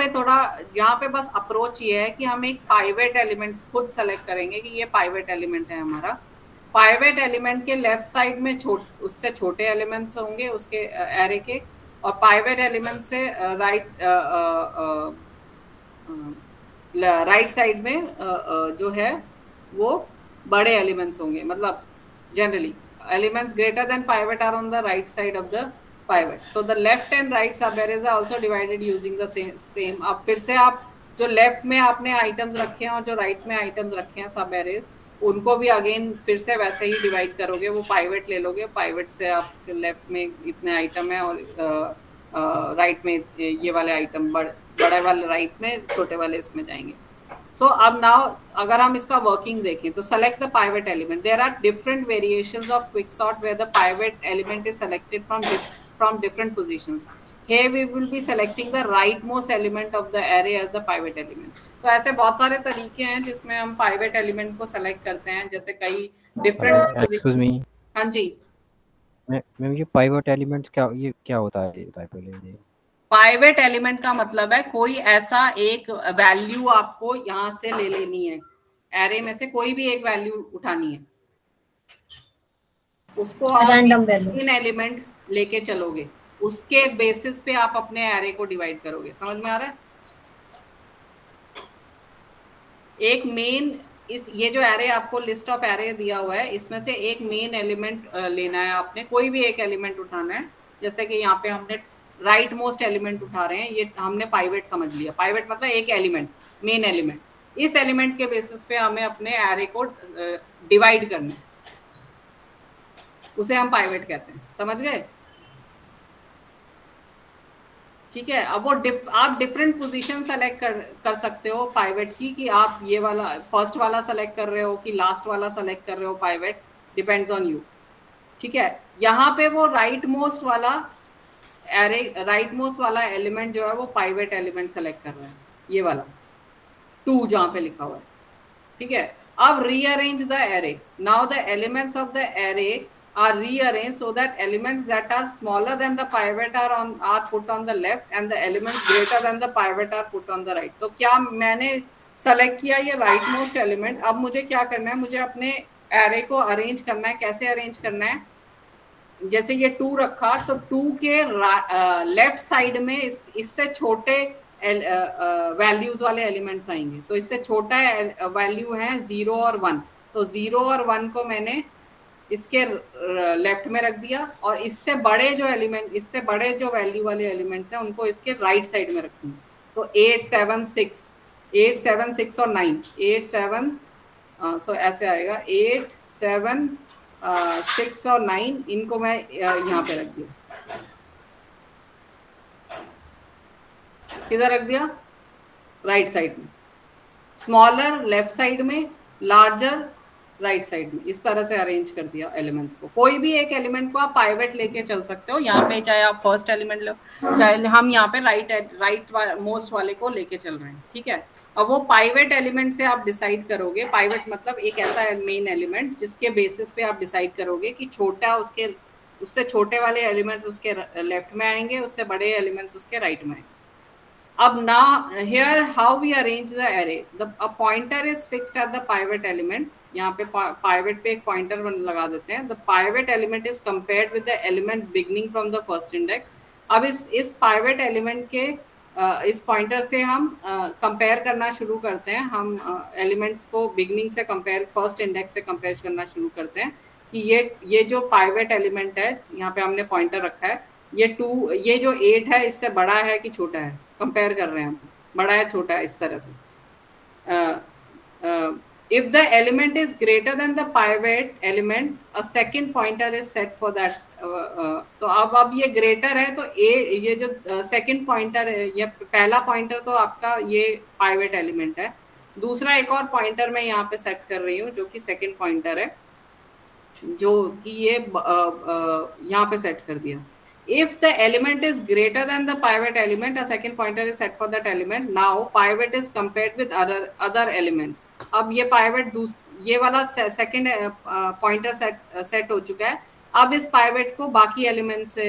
पे बस अप्रोच ये है कि हम एक पाइवेट एलिमेंट्स खुद सेलेक्ट करेंगे कि ये पाइवेट एलिमेंट है हमारा. पाइवेट एलिमेंट के लेफ्ट साइड में उससे छोटे एलिमेंट्स होंगे उसके एरे के, और पाइवेट एलिमेंट से राइट साइड में जो है वो बड़े एलिमेंट्स होंगे. मतलब generally elements greater than pivot are on the right side of the pivot. So the left and right subarrays are also divided using the same. अब फिर से आप जो लेफ्ट में आपने आइटम्स रखे हैं और जो राइट में आइटम्स रखे हैं subarrays, उनको भी अगेन फिर से वैसे ही डिवाइड करोगे. वो पाइवेट ले लोगे, पाइवेट से आप लेफ्ट में इतने आइटम है और राइट में ये वाले आइटम, बड़े वाले राइट में, छोटे वाले इसमें जाएंगे. So अब now अगर हम इसका वर्किंग देखें तो select the pivot element. There are different variations of quicksort where the pivot element is selected from different positions. Here we will be selecting the rightmost element of the array as the pivot element. तो ऐसे बहुत सारे तरीके हैं जिसमें हम pivot element को select करते हैं, जैसे कई different. Excuse me. हाँ जी. मैम ये pivot elements क्या होता है? पाइवेट एलिमेंट का मतलब है कोई ऐसा एक वैल्यू आपको यहाँ से ले लेनी है, एरे में से कोई भी एक वैल्यू उठानी है, उसको आप इन एलिमेंट लेके चलोगे, उसके बेसिस पे आप अपने एरे को डिवाइड करोगे. समझ में आ रहा है? एक मेन इस ये जो एरे आपको लिस्ट ऑफ एरे दिया हुआ है, इसमें से एक मेन एलिमेंट लेना है आपने, कोई भी एक एलिमेंट उठाना है। जैसे कि यहाँ पे हमने राइट मोस्ट एलिमेंट उठा रहे हैं, ये हमने पाइवेट समझ लिया। पाइवेट मतलब एक एलिमेंट, मेन एलिमेंट। इस एलिमेंट के बेसिस पे हमें अपने एरे को डिवाइड करना है, उसे हम पाइवेट कहते हैं। समझ गए? ठीक है। अब वो आप डिफरेंट पोजीशन सेलेक्ट कर सकते हो पाइवेट की, कि आप ये वाला फर्स्ट वाला सेलेक्ट कर रहे हो कि लास्ट वाला सेलेक्ट कर रहे हो पाइवेट, डिपेंड्स ऑन यू। ठीक है। यहाँ पे वो राइट मोस्ट वाला एरे, राइट मोस्ट वाला एलिमेंट जो है वो पाइवेट एलिमेंट सेलेक्ट कर रहा है, ये वाला 2 जहाँ पे लिखा हुआ है। ठीक है। अब rearrange the array. Now the elements of the array are rearranged so that elements that are smaller than the pivot are put on the left and the elements greater than the pivot are put on the right। तो क्या मैंने सेलेक्ट किया ये राइट मोस्ट एलिमेंट, अब मुझे क्या करना है, मुझे अपने एरे को अरेंज करना है। कैसे अरेंज करना है? जैसे ये 2 रखा तो 2 के लेफ्ट साइड में इससे छोटे वैल्यूज वाले एलिमेंट्स आएंगे। तो इससे छोटा वैल्यू है 0 और 1, तो 0 और 1 को मैंने इसके लेफ्ट में रख दिया, और इससे बड़े जो एलिमेंट, इससे बड़े जो वैल्यू वाले एलिमेंट्स हैं उनको इसके राइट साइड में रखूंगी। तो 8 7 6 और 9, 8 7 सो ऐसे आएगा, 8 7 6 और 9, इनको मैं यहाँ पे रख दिया। किधर रख दिया? राइट साइड में। स्मॉलर लेफ्ट साइड में, लार्जर राइट साइड में। इस तरह से अरेंज कर दिया एलिमेंट्स को। कोई भी एक एलिमेंट को आप पाइवेट लेके चल सकते हो यहाँ पे, चाहे आप फर्स्ट एलिमेंट लो, चाहे हम यहाँ पे राइट मोस्ट वाले को लेके चल रहे हैं। ठीक है। अब वो पाइवेट एलिमेंट से आप डिसाइड करोगे, पाइवेट मतलब एक ऐसा मेन एलिमेंट जिसके बेसिस पे आप डिसाइड करोगे कि छोटा उससे छोटे वाले एलिमेंट्स उसके लेफ्ट में आएंगे, उससे बड़े एलिमेंट्स उसके राइट में आएंगे। अब now here how we arrange the array, a pointer is fixed at the pivot element। यहाँ पे pivot पे एक pointer लगा देते हैं। The pivot element is compared with the elements beginning from the first index। अब इस pivot element के इस pointer से हम compare करना शुरू करते हैं। हम elements को beginning से compare, first index से compare करना शुरू करते हैं कि ये जो pivot element है, यहाँ पे हमने pointer रखा है, ये जो 8 है इससे बड़ा है कि छोटा है, कंपेयर कर रहे हैं हम, बड़ा है छोटा है, इस तरह से। If the element is greater than the pivot element, a second pointer is set for that. तो अब ये ग्रेटर है तो ये जो सेकंड पॉइंटर है, ये पहला पॉइंटर तो आपका ये पाइवेट एलिमेंट है, दूसरा एक और पॉइंटर मैं यहाँ पे सेट कर रही हूँ जो कि सेकंड पॉइंटर है, जो कि ये यहाँ पे सेट कर दिया। If the element is greater than the pivot element, a second pointer is set for that element। Now pivot is compared with other elements। अब ये pivot ये वाला second pointer set हो चुका है। अब इस pivot को बाकी element से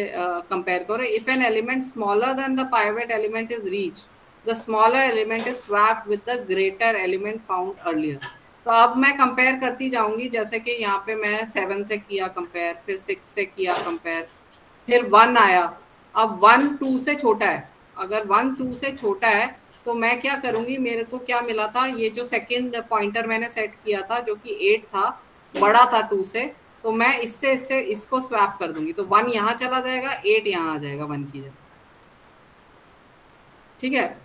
compare करो। If an element smaller than the pivot element is reached, the smaller element is swapped with the greater element found earlier। तो अब मैं कंपेयर करती जाऊंगी, जैसे कि यहाँ पे मैं 7 से किया कंपेयर, फिर 6 से किया कंपेयर, फिर 1 आया। अब 1 2 से छोटा है, अगर 1 2 से छोटा है तो मैं क्या करूंगी, मेरे को क्या मिला था, ये जो सेकंड पॉइंटर मैंने सेट किया था जो कि 8 था, बड़ा था 2 से, तो मैं इससे इसको स्वैप कर दूंगी। तो 1 यहाँ चला जाएगा, 8 यहाँ आ जाएगा 1 की जगह। ठीक है,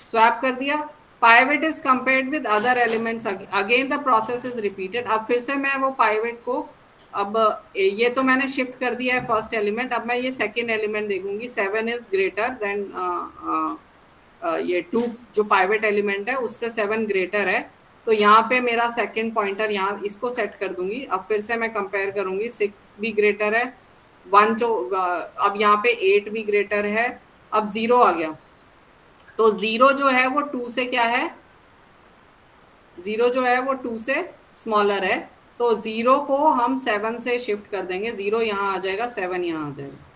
स्वैप कर दिया। Pivot is compared with other elements, again the process is repeated. अब फिर से मैं वो पाइवेट को, अब ये तो मैंने शिफ्ट कर दिया है फर्स्ट एलिमेंट, अब मैं ये सेकंड एलिमेंट देखूंगी। 7 इज ग्रेटर देन ये 2 जो पाइवेट एलिमेंट है उससे 7 ग्रेटर है, तो यहाँ पे मेरा सेकंड पॉइंटर यहाँ इसको सेट कर दूंगी। अब फिर से मैं कंपेयर करूंगी, 6 भी ग्रेटर है, 1 जो अब यहाँ पे 8 भी ग्रेटर है, अब 0 आ गया। तो 0 जो है वो 2 से क्या है, 0 जो है वो 2 से स्मॉलर है, तो 0 को हम 7 से शिफ्ट कर देंगे। 0 यहाँ आ जाएगा, 7 यहाँ आ जाएगा।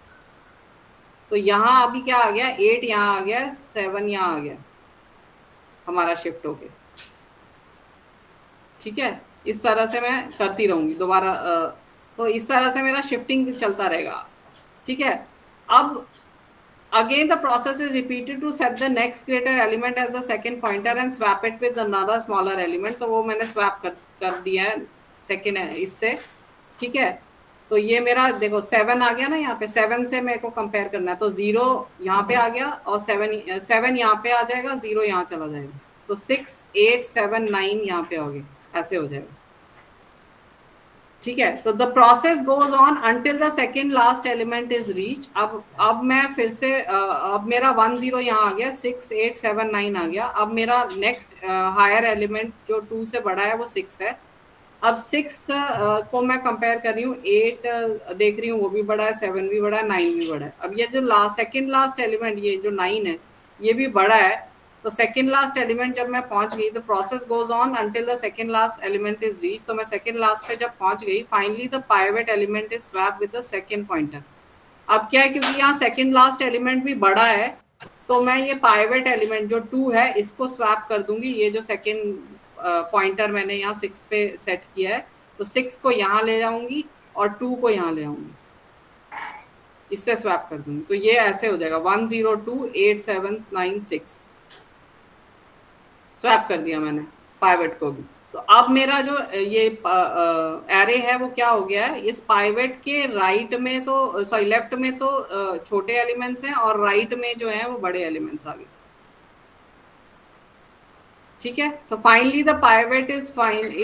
तो यहाँ अभी क्या आ गया, 8 यहाँ आ गया, 7 यहाँ आ गया हमारा शिफ्ट होके। ठीक है, इस तरह से मैं करती रहूंगी दोबारा, तो इस तरह से मेरा शिफ्टिंग चलता रहेगा। ठीक है, अब Again, the process is repeated to set the next greater element as the second pointer and swap it with another smaller element. तो वो मैंने swap कर दिया है second इससे, ठीक है। तो ये मेरा देखो 7 आ गया ना, यहाँ पे 7 से मेरे को कंपेयर करना है, तो 0 यहाँ पे आ गया और 7 यहाँ पे आ जाएगा, 0 यहाँ चला जाएगा, तो 6 8 7 9 यहाँ पे हो गया, ऐसे हो जाएगा, ठीक है। तो the process goes on until the second last element is reach. अब मैं फिर से अब मेरा 1 0 यहाँ आ गया, 6 8 7 9 आ गया। अब मेरा नेक्स्ट हायर एलिमेंट जो 2 से बड़ा है वो 6 है। अब 6 को मैं कंपेयर कर रही हूँ, 8 देख रही हूँ वो भी बड़ा है, 7 भी बड़ा है, 9 भी बड़ा है। अब ये जो सेकेंड लास्ट एलिमेंट ये जो 9 है ये भी बड़ा है, तो सेकेंड लास्ट एलिमेंट जब मैं पहुंच गई, तो process goes on until the second last element is reach. तो मैं सेकेंड लास्ट पे जब पहुंच गई, finally the pivot element is swap with the second pointer. अब क्या है, क्योंकि यहाँ सेकेंड लास्ट एलिमेंट भी बड़ा है, तो मैं ये पाइवट एलिमेंट जो 2 है इसको स्वैप कर दूंगी। ये जो सेकेंड पॉइंटर मैंने यहाँ 6 पे सेट किया है, तो 6 को यहाँ ले जाऊंगी और 2 को यहाँ ले आऊंगी, इससे स्वैप कर दूंगी। तो ये ऐसे हो जाएगा 1 0 2 8 7 9 6, स्वैप कर दिया मैंने पाइवट को भी। तो अब मेरा जो ये एरे है वो क्या हो गया है, इस पाइवट के राइट में तो सॉरी लेफ्ट में तो छोटे एलिमेंट्स हैं और राइट में जो है वो बड़े एलिमेंट्स आ गए, ठीक है। तो finally the pivot is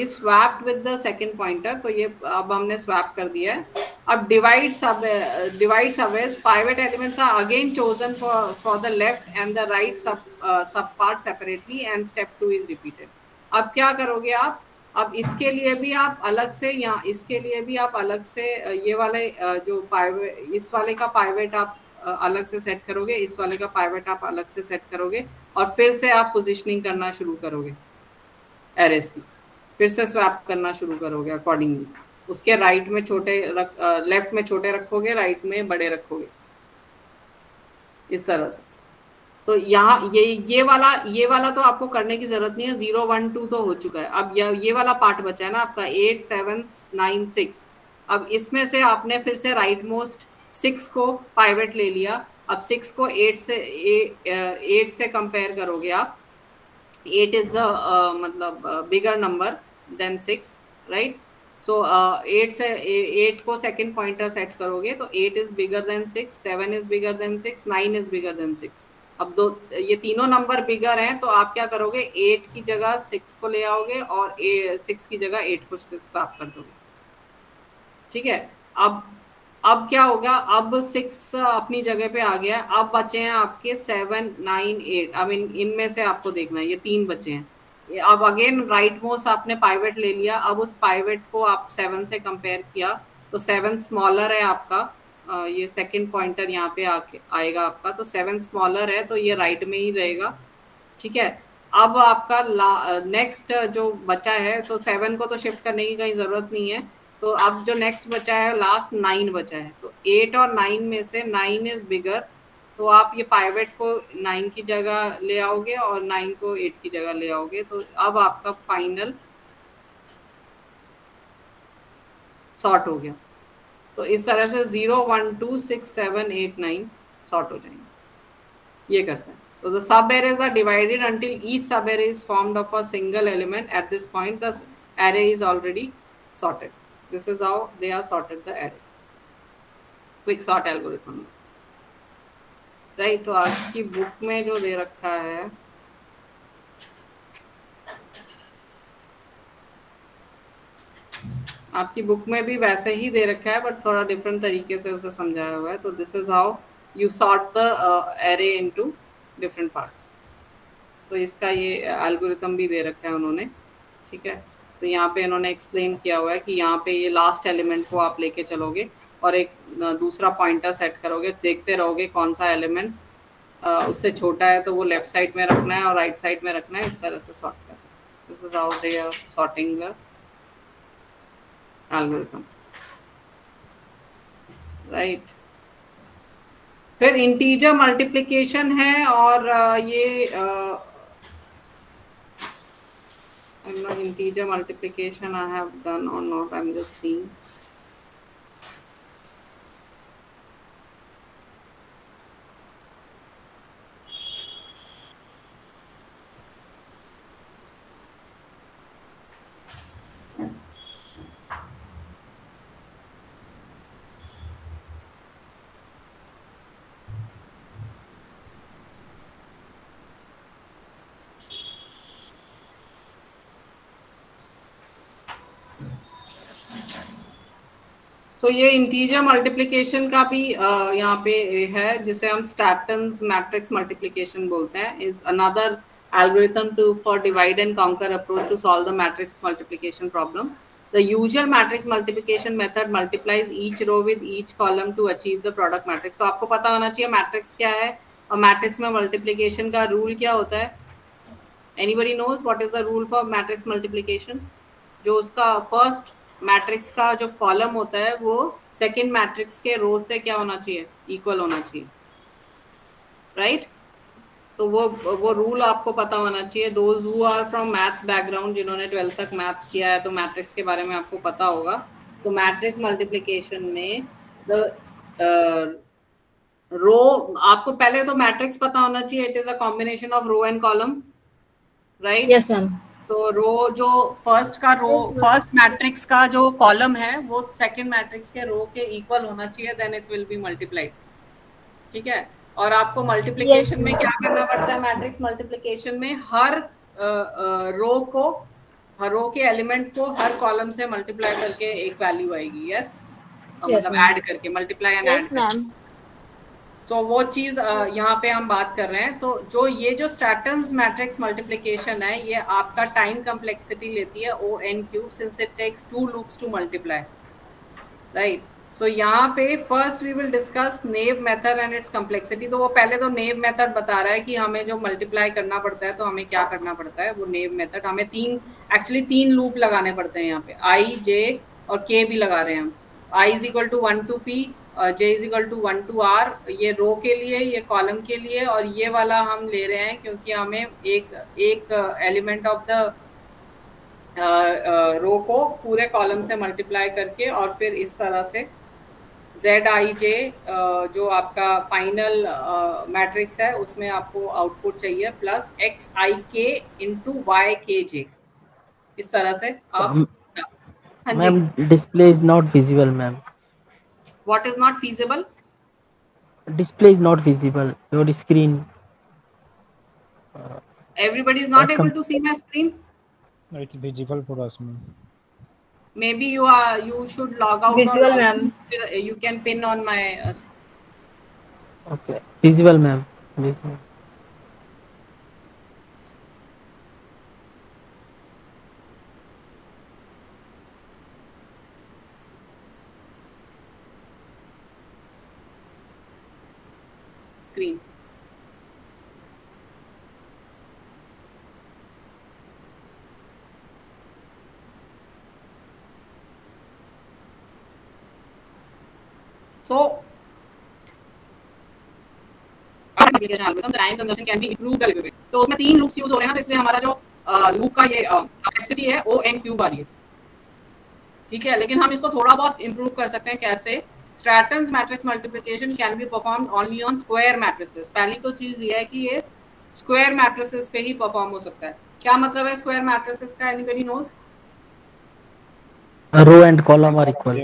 swapped with the second pointer. तो ये अब हमने स्वैप कर दिया है। अब divide subways pivot elements are again chosen for the left and the right sub part separately and step 2 is repeated. अब क्या करोगे आप, अब इसके लिए भी आप अलग से इसके लिए भी आप अलग से ये वाले जो पाइवट, इस वाले का पाइवट आप अलग से सेट करोगे, इस वाले का पाइवट आप अलग से सेट करोगे और फिर से आप पोजीशनिंग करना शुरू करोगे एरेस की, फिर से स्वैप करना शुरू करोगे अकॉर्डिंगली। उसके राइट में छोटे लेफ्ट में छोटे रखोगे, राइट में बड़े रखोगे, इस तरह से। तो यहाँ ये वाला तो आपको करने की जरूरत नहीं है, 0 1 2 तो हो चुका है। अब ये वाला पार्ट बचा है ना आपका 8 7 9 6। अब इसमें से आपने फिर से राइट मोस्ट 6 को पाइवट ले लिया। अब 6 को 8 से कंपेयर करोगे आप, 8 इज द मतलब बिगर नंबर देन 6, राइट। सो 8 को सेकंड पॉइंटर सेट करोगे तो 8 is bigger than 6, 7 is bigger than 6, 9 is bigger than 6। अब ये तीनों नंबर बिगर हैं, तो आप क्या करोगे, 8 की जगह 6 को ले आओगे और 6 की जगह 8 को स्वैप कर दोगे, ठीक है। अब क्या होगा, अब 6 अपनी जगह पे आ गया। अब बचे हैं आपके 7 9 8। अब इनमें से आपको देखना है, ये 3 बचे हैं। अब अगेन राइट मोस्ट आपने पाइवट ले लिया। अब उस पाइवट को आप 7 से कंपेयर किया, तो 7 स्मॉलर है आपका, ये सेकंड पॉइंटर यहाँ पे आएगा आपका, तो 7 स्मॉलर है, तो ये राइट में ही रहेगा, ठीक है। अब आपका नेक्स्ट जो बचा है, तो 7 को तो शिफ्ट करने की कहीं ज़रूरत नहीं है, तो अब जो नेक्स्ट बचा है लास्ट 9 बचा है। तो 8 और 9 में से 9 इज बिगर, तो आप ये पाइवट को 9 की जगह ले आओगे और 9 को 8 की जगह ले आओगे। तो अब आपका फाइनल सॉर्ट हो गया। तो इस तरह से 0 1 2 6 7 8 9 सॉर्ट हो जाएंगे, ये करते हैं। So the sub-arrays are divided until each sub-array is formed of a single element. At this point, the array is already sorted. This is how they are sorted the array. Quick sort algorithm. Right? तो आज की बुक में जो दे रखा है, आपकी बुक में भी वैसे ही दे रखा है, बट थोड़ा डिफरेंट तरीके से उसे समझाया हुआ है। तो this is how you sort the array into different parts. तो इसका ये एल्गोरिथम भी दे रखा है उन्होंने, ठीक है। तो यहाँ पे इन्होंने एक्सप्लेन किया हुआ है कि यहाँ पे ये लास्ट एलिमेंट को आप लेके चलोगे और एक दूसरा पॉइंटर सेट करोगे, देखते रहोगे कौन सा एलिमेंट उससे छोटा है तो वो लेफ्ट साइड में रखना है और राइट साइड में रखना है, इस तरह से सॉर्ट करना है। This is how they are sorting the algorithm, right. फिर इंटीजर मल्टीप्लिकेशन है, और ये integer multiplication I have done और not, I am just seeing. तो ये इंटीजर मल्टीप्लिकेशन का भी यहाँ पे है, जिसे हम स्टैटन्स मैट्रिक्स मल्टीप्लिकेशन बोलते हैं, is another algorithm for divide and conquer approach to solve the matrix multiplication problem. The usual matrix multiplication method multiplies each row with each column to achieve the product matrix. तो आपको पता होना चाहिए मैट्रिक्स क्या है और मैट्रिक्स में मल्टीप्लिकेशन का रूल क्या होता है. Anybody knows what is the rule for matrix multiplication? जो उसका फर्स्ट मैट्रिक्स का जो कॉलम होता है वो सेकंड मैट्रिक्स के रो से क्या होना चाहिए, इक्वल होना चाहिए, राइट? तो वो रूल आपको पता होना चाहिए. Those who are from maths background, जिन्होंने 12th तक मैथ्स किया है तो मैट्रिक्स के बारे में आपको पता होगा. तो मैट्रिक्स मल्टीप्लिकेशन में द रो, आपको पहले तो मैट्रिक्स पता होना चाहिए. It is a combination of row and column, right? Yes ma'am. तो रो जो फर्स्ट मैट्रिक्स का जो कॉलम है वो सेकंड मैट्रिक्स के रो के इक्वल होना चाहिए, then it will be multiplied. ठीक है. और आपको मल्टीप्लिकेशन में क्या करना पड़ता है? मैट्रिक्स मल्टीप्लिकेशन में हर रो के एलिमेंट को हर कॉलम से मल्टीप्लाई करके एक वैल्यू आएगी. यस, मतलब ऐड करके, मल्टीप्लाई एंड ऐड करके. सो वो चीज यहाँ पे हम बात कर रहे हैं. तो जो ये जो स्टैटन्स मैट्रिक्स मल्टीप्लिकेशन है, ये आपका टाइम कम्प्लेक्सिटी लेती है O(n)³ since it takes 2 loops to multiply, right? So यहाँ पे first we will discuss naive method and its complexity. तो वो पहले तो नेव मेथड बता रहा है कि हमें जो मल्टीप्लाई करना पड़ता है तो हमें क्या करना पड़ता है. वो नेव मेथड हमें तीन लूप लगाने पड़ते हैं यहाँ पे. I, J और K भी लगा रहे हैं हम. I is equal to 1 to P, J is equal to 1 to R. ये रो के लिए, ये कॉलम के लिए, और ये वाला हम ले रहे हैं क्योंकि हमें एक एलिमेंट ऑफ द रो को पूरे कॉलम से मल्टीप्लाई करके और फिर इस तरह से ZIJ जो आपका फाइनल मैट्रिक्स है उसमें आपको आउटपुट चाहिए प्लस XIK इंटू YKJ. इस तरह से आप. Ma'am display is not visible ma'am. What is not feasible? Display is not visible. Your screen. Everybody is not able to see my screen. No, it's visible for us, ma'am. Maybe you should log out. Visible, ma'am. You can pin on my. Okay. Visible, ma'am. Visible. Screen. So, time consumption can be improved a little bit. तो उसमें 3 लूप्स यूज हो रहे हैं, तो इसलिए हमारा जो लूप का ये कम्प्लेक्सिटी है O(n)³ आ रही है. ठीक है, लेकिन हम इसको थोड़ा बहुत इम्प्रूव कर सकते हैं. कैसे? Strassen's matrix multiplication can be performed only on square matrices. पहली तो चीज ये है कि ये स्क्वायर मैट्रिसेस पे ही परफॉर्म हो सकता है. क्या मतलब है स्क्वायर मैट्रिसेस का? Anybody knows? Row and column are equal.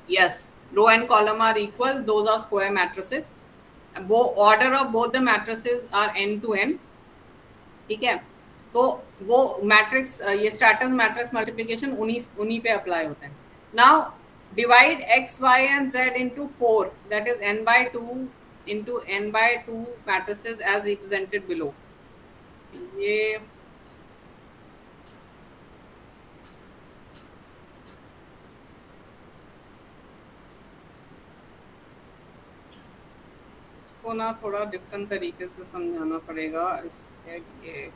Yes, row and column are equal. Those are square matrices. Order of both the matrices are n to n. ठीक है, तो वो मैट्रिक्स, ये स्ट्रैटन्स मैट्रिक्स मल्टीप्लिकेशन उन्हीं पे अप्लाई होते हैं. Now divide x, y and z into 4, that is n/2 into n/2 matrices as represented below. ये इसको ना थोड़ा डिफरेंट तरीके से समझाना पड़ेगा. इसके ये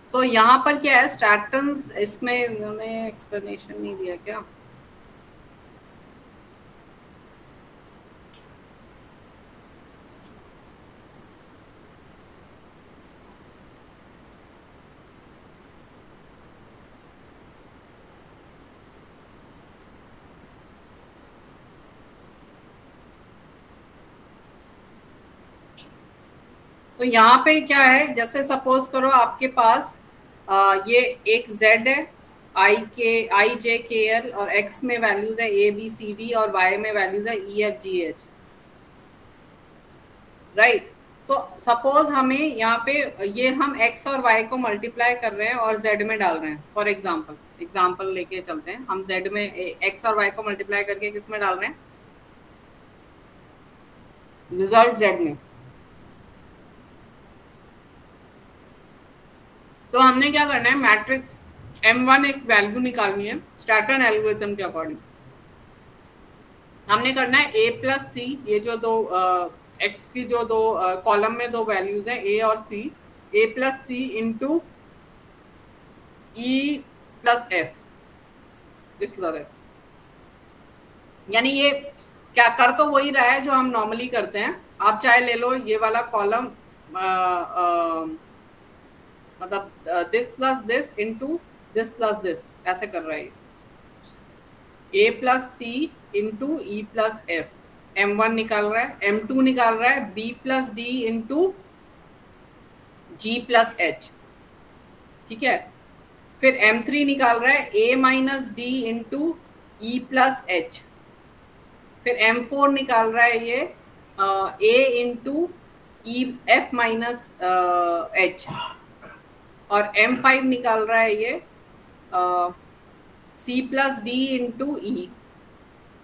तो यहाँ पर क्या है स्ट्रैटन्स, इसमें इन्होंने एक्सप्लेनेशन नहीं दिया क्या? तो यहाँ पे क्या है, जैसे सपोज करो आपके पास ये एक z है, आई जे के एल, और x में वैल्यूज है ए बी सी डी और y में वैल्यूज है E F G H, right. तो सपोज हमें यहाँ पे ये हम x और y को मल्टीप्लाई कर रहे हैं और z में डाल रहे हैं। फॉर एग्जाम्पल लेके चलते हैं, हम z में x और y को मल्टीप्लाई करके किस में डाल रहे हैं, रिजल्ट z में। तो हमने क्या करना है, मैट्रिक्स M1 एक वैल्यू निकालनी है स्टैटन एल्गोरिथम के अकॉर्डिंग। हमने करना है a प्लस सी, ये जो दो x की जो दो कॉलम में दो वैल्यूज हैं a और c, a plus C into e plus f इस तरह। यानी ये क्या कर तो वही रहा है जो हम नॉर्मली करते हैं। आप चाहे ले लो ये वाला कॉलम, मतलब this plus this into this plus this, ऐसे कर रहा है a plus C into E plus F. M1 निकाल रहा है, M2 निकाल रहा है b plus D into G plus H, ठीक है। फिर M3 निकाल रहा है a minus D into E plus H. फिर M4 निकाल रहा है ये a into E F minus H. और M5 निकाल रहा है ये C plus D into E.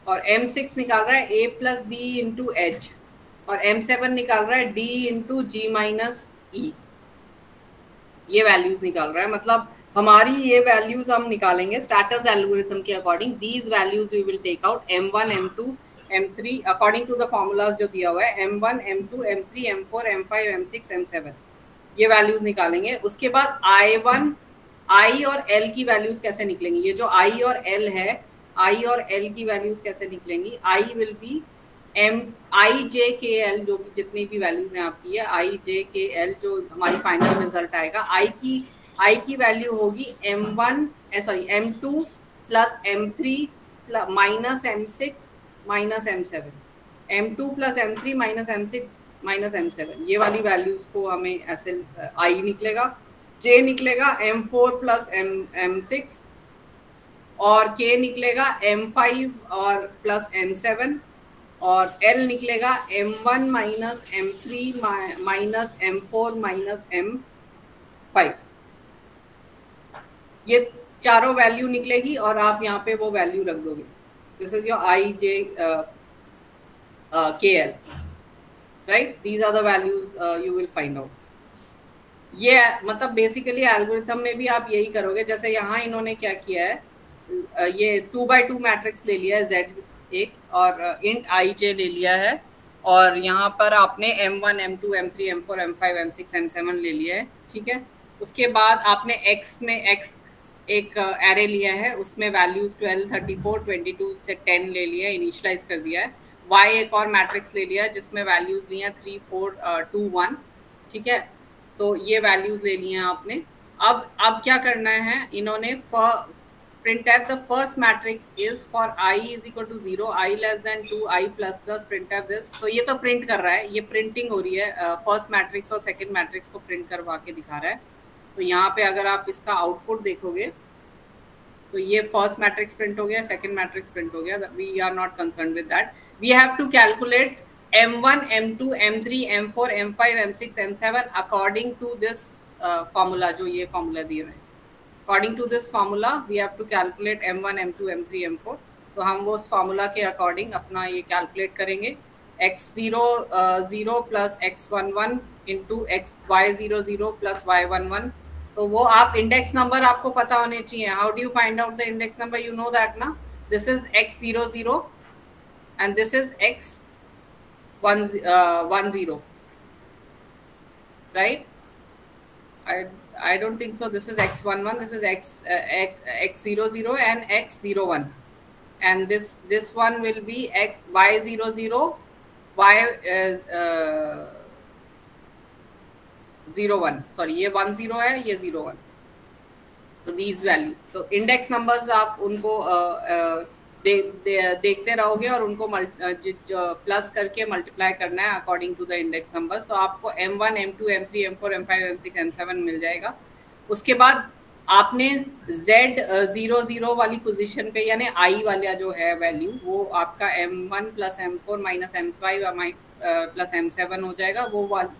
और M6 निकाल रहा है A plus B into H. और M7 निकाल रहा है D into G minus E. ये वैल्यूज निकाल रहा है, मतलब हमारी ये वैल्यूज हम निकालेंगे स्टैटस एल्गोरिथम के according. These values we will take out M1 M2 M3 according to the formulas जो दिया हुआ है, M1 M2 M3 M4 M5 M6 M7, ये वैल्यूज निकालेंगे। उसके बाद I1 I और L की वैल्यूज कैसे निकलेंगी, ये जो I और L है, I और L की वैल्यूज कैसे निकलेंगी, I will be I J K L, जो भी जितनी भी वैल्यूज हैं आपकी है I J K L, जो हमारी फाइनल रिजल्ट आएगा। I की वैल्यू होगी M2 plus M3 minus M6 minus M7, M2 plus M3 minus M6 minus M7, ये वाली वैल्यूज को हमें ऐसे I निकलेगा। J निकलेगा M4 प्लस M6 और K निकलेगा M5 और प्लस M7 और L निकलेगा M1 minus M3 minus M4 minus M5। ये चारों वैल्यू निकलेगी और आप यहाँ पे वो वैल्यू रख दोगे। This is your I J K L, right. These are the values you will find out. ये मतलब बेसिकली एल्गोरिथम में भी आप यही करोगे। जैसे यहाँ इन्होंने क्या किया है, ये 2x2 मैट्रिक्स ले लिया है Z एक, और इंट I J ले लिया है, और यहाँ पर आपने M1 M2 M3 M4 M5 M6 M7 ले लिया है, ठीक है। उसके बाद आपने X में X एक एरे लिया है, उसमें वैल्यूज 12 34 22 से 10 ले लिया है, इनिशियलाइज कर दिया है। Y एक और मैट्रिक्स ले लिया है जिसमें वैल्यूज ली हैं 3 4 2 1, ठीक है। तो ये वैल्यूज ले लिए हैं आपने। अब क्या करना है, इन्होंने printf the first matrix is for I is equal to 0, I less than 2, I plus plus, printf this। तो ये तो प्रिंट कर रहा है, ये प्रिंटिंग हो रही है, फर्स्ट मैट्रिक्स और सेकंड मैट्रिक्स को प्रिंट करवा के दिखा रहा है। तो यहाँ पे अगर आप इसका आउटपुट देखोगे तो ये फर्स्ट मैट्रिक्स प्रिंट हो गया, सेकंड मैट्रिक्स प्रिंट हो गया। We are not concern with that. We have to calculate M1 M2 M3 M4 M5 M6 M7 according to this formula, जो ये फॉर्मूला दिए हुए हैं। According to this formula we have to calculate M1 M2 M3 M4। तो हम वो उस फार्मूला के अकॉर्डिंग अपना ये कैलकुलेट करेंगे। x0 plus x11 into y00 plus y11। तो वो आप इंडेक्स नंबर आपको पता होने चाहिए। How do you find out the index number, you know that ना। This is x00 and this is x10, right? I don't think so. This is x11, this is x00 and x01, and this one will be y00 y01, sorry, ये 10 है, ये 01। तो these value, तो इंडेक्स नंबर्स आप उनको देखते रहोगे और उनको प्लस करके मल्टीप्लाई करना है according to the index numbers. तो आपको M1 M2 M3 M4 M5 M6 M7 मिल जाएगा। उसके बाद आपने Z00 वाली पोजीशन पे यानी I वाला जो है वैल्यू वो आपका M1 plus M4 minus M5 plus M7 हो जाएगा।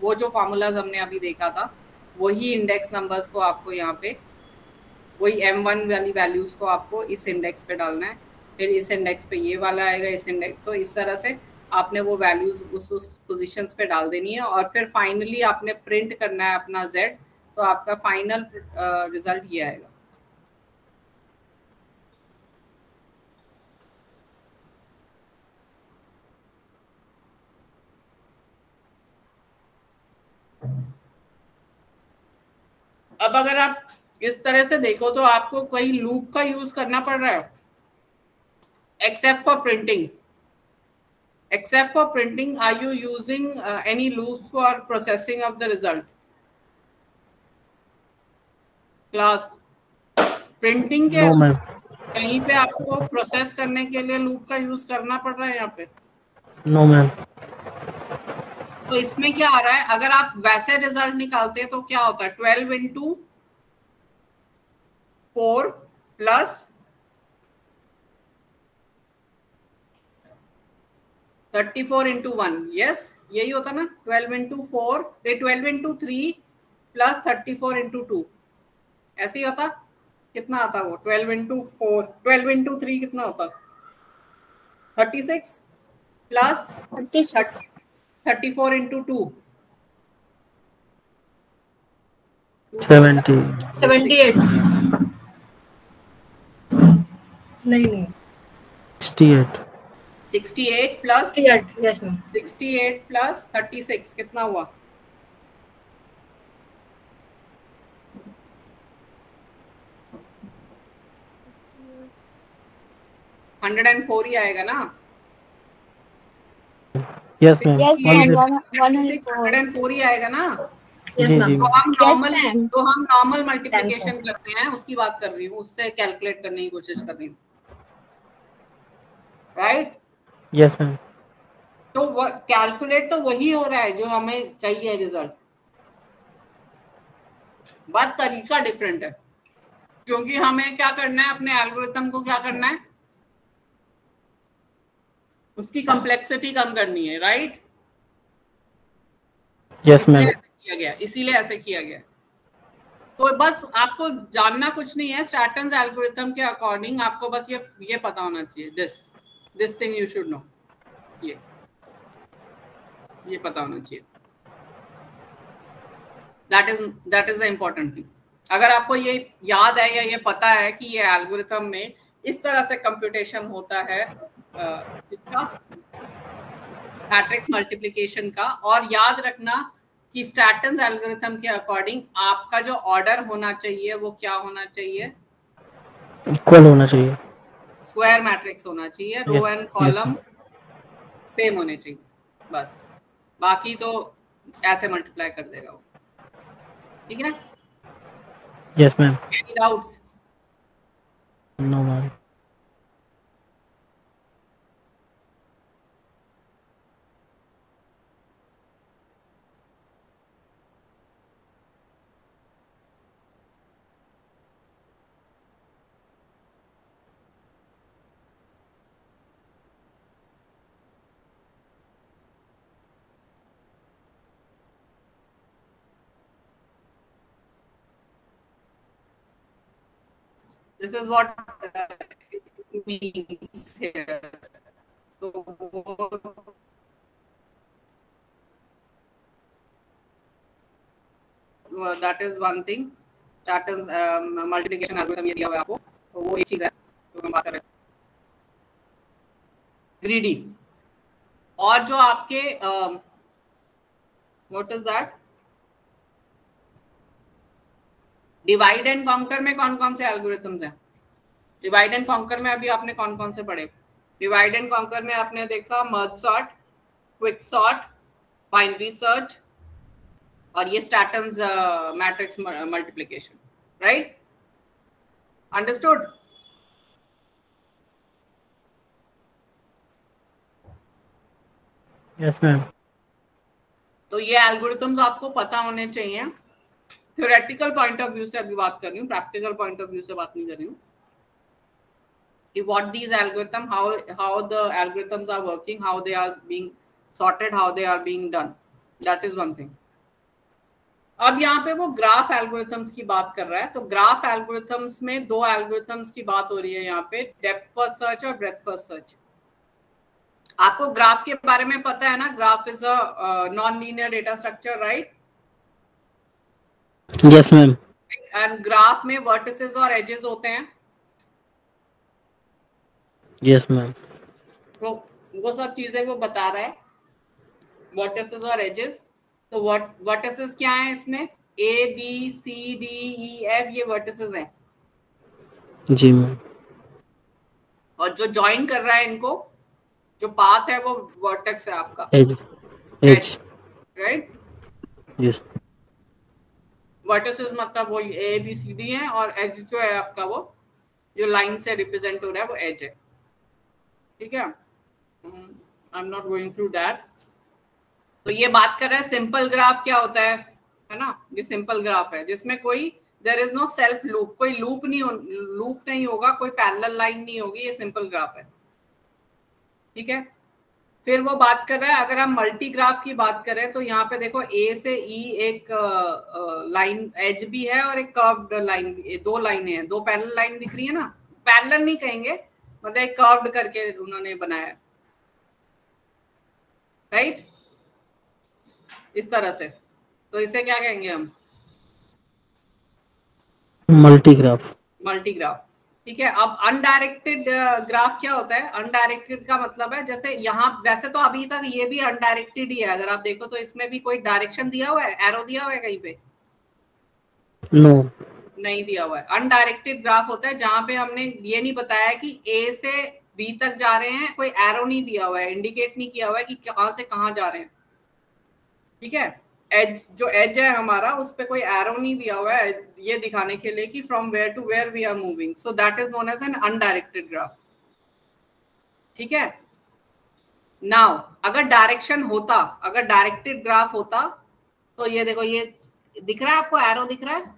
वो जो फार्मूलाज हमने अभी देखा था वही इंडेक्स नंबर्स को आपको यहाँ पे वही M1 वाली वैल्यूज को आपको इस इंडेक्स पे डालना है, फिर इस इंडेक्स पे ये वाला आएगा इस इंडेक्स। तो इस तरह से आपने वो वैल्यूज उस पोजीशंस पे डाल देनी है और फिर फाइनली आपने प्रिंट करना है अपना Z। तो आपका फाइनल रिजल्ट ये आएगा। अब अगर आप इस तरह से देखो तो आपको कोई लूप का यूज करना पड़ रहा है except for printing are you using any loops for processing of the result class? Printing के No, ma'am. कहीं पे आपको प्रोसेस करने के लिए लूप का यूज करना पड़ रहा है यहाँ पे? No, ma'am. तो इसमें क्या आ रहा है, अगर आप वैसे रिजल्ट निकालते हैं तो क्या होता है 12 into 4 प्लस 34 into 1, यस यही होता ना 12 into 4 12 into 3 प्लस 34 into 2 ऐसे ही होता। कितना आता वो 12 into 4 12 into 3 कितना होता 36 प्लस 34 into 2 70. 78 नहीं 68. 68 प्लस 68 यस मैम 68 प्लस 36 कितना हुआ 104 ही आएगा ना। Yes, ma'am. Yes, One ma'am. fifty. 104 ही आएगा ना। यस जी, मैम जी। तो हम नॉर्मल मल्टीप्लिकेशन करते हैं उसकी बात कर रही हूँ, उससे कैलकुलेट करने की कोशिश कर रही हूँ, राइट? Yes, ma'am. तो कैलकुलेट तो वही हो रहा है जो हमें चाहिए रिजल्ट, बात तरीका डिफरेंट है क्योंकि हमें क्या करना है, अपने एल्गोरिथम को क्या करना है, उसकी कॉम्प्लेक्सिटी कम करनी है, राइट? Yes, ma'am. इसीलिए ऐसे किया गया। तो बस आपको जानना कुछ नहीं है, स्ट्रैटन्स एल्गोरिथम के अकॉर्डिंग आपको बस ये पता होना चाहिए, this thing you should know, ये पता होना चाहिए। That is the important thing. अगर आपको ये याद है या ये पता है कि ये एल्गोरिथम में इस तरह से कंप्यूटेशन होता है इसका मैट्रिक्स मल्टीप्लिकेशन का, और याद रखना कि स्ट्रैटन्स एल्गोरिथम के अकॉर्डिंग आपका जो ऑर्डर होना चाहिए वो क्या होना चाहिए, Equal होना चाहिए. स्क्वायर मैट्रिक्स होना चाहिए, रो Yes, and yes, column ma'am. Same होने चाहिए, बस बाकी तो ऐसे मल्टीप्लाई कर देगा वो, ठीक है? Yes, ma'am. Any doubts? No, ma'am. This is what it means here. So that is one thing. That is multiplication algorithm ये दिया हुआ है आपको, तो वो एक चीज है जो हम बात कर रहे हैं। ग्रीडी और जो आपके what is that, divide and conquer में कौन कौन से एल्गोरिथम्स हैं? डिवाइड एंड कॉन्कर में अभी आपने कौन कौन से पढ़े? डिवाइड एंड कॉन्कर में आपने देखा merge sort, quick sort, binary search और ये Strassen's matrix multiplication, right? Understood? Yes, ma'am. तो ये एल्गोरिथम्स आपको पता होने चाहिए थ्योरेटिकल पॉइंट ऑफ व्यू से अभी बात कर रही हूँ, प्रैक्टिकल पॉइंट ऑफ व्यू से बात नहीं कर रही हूँ कि what these algorithm, how the algorithms are working, how they are being sorted, how they are being done. That is one thing. अब यहाँ पे वो ग्राफ एल्गोरिथम्स की बात कर रहा है, तो ग्राफ एल्गोरिथम्स में दो एल्गोरिथम्स की बात हो रही है यहाँ पे, डेप्थ फर्स्ट सर्च और ब्रेडथ फर्स्ट सर्च। आपको ग्राफ के बारे में पता है ना, graph is a non linear data structure, right? Yes ma'am. And graph में वर्टिसेस और एजेस होते हैं। Yes ma'am. तो वो सब चीजें वो बता रहा है, वर्टिसेस और एजेस। तो वर्टिसेस क्या है इसमें? A B C D E F, ये वर्टिसेस हैं। जी मैम। और जो ज्वाइन कर रहा है इनको, जो पाथ है, वो वर्टेक्स है आपका, एज। राइट? यस। वर्टिसेस मतलब वो ए बी सी डी है, और एज जो है आपका, वो जो लाइन से रिप्रेजेंट हो रहा है वो एज है, ठीक है? आई am not going through that. तो ये बात कर रहे हैं सिंपल ग्राफ क्या होता है ना? ये सिंपल ग्राफ है जिसमें कोई there is no self loop, कोई लूप नहीं होगा, कोई पैरेलल लाइन नहीं होगी, ये सिंपल ग्राफ है, ठीक है? फिर वो बात कर रहा है, अगर हम मल्टी ग्राफ की बात करें तो यहाँ पे देखो ए से ई एक लाइन एज भी है और एक कर्व्ड लाइन, दो लाइनें हैं, दो पैरेलल लाइन दिख रही है ना? पैरेलल नहीं कहेंगे, मतलब एक कर्व्ड करके उन्होंने बनाया, राइट? इस तरह से। तो इसे क्या कहेंगे हम? Multi graph. मल्टी ग्राफ, ठीक है? अब अनडायरेक्टेड ग्राफ क्या होता है? अनडायरेक्टेड का मतलब है, जैसे यहाँ वैसे तो अभी तक ये भी अनडायरेक्टेड ही है, अगर आप देखो तो इसमें भी कोई डायरेक्शन दिया हुआ है, एरो दिया हुआ है कहीं पे? नो, नहीं दिया हुआ है। अनडायरेक्टेड ग्राफ होता है जहां पे हमने ये नहीं बताया कि ए से बी तक जा रहे हैं, कोई एरो नहीं दिया हुआ है, इंडिकेट नहीं किया हुआ है कि कहां से कहां जा रहे हैं, ठीक है? एज, जो एज है हमारा, उस पे कोई एरो नहीं दिया हुआ है ये दिखाने के लिए कि from where to where we are moving, so that is known as an undirected graph, ठीक है? नाउ अगर डायरेक्शन होता, अगर डायरेक्टेड ग्राफ होता, तो ये देखो, ये दिख रहा है आपको, एरो दिख रहा है?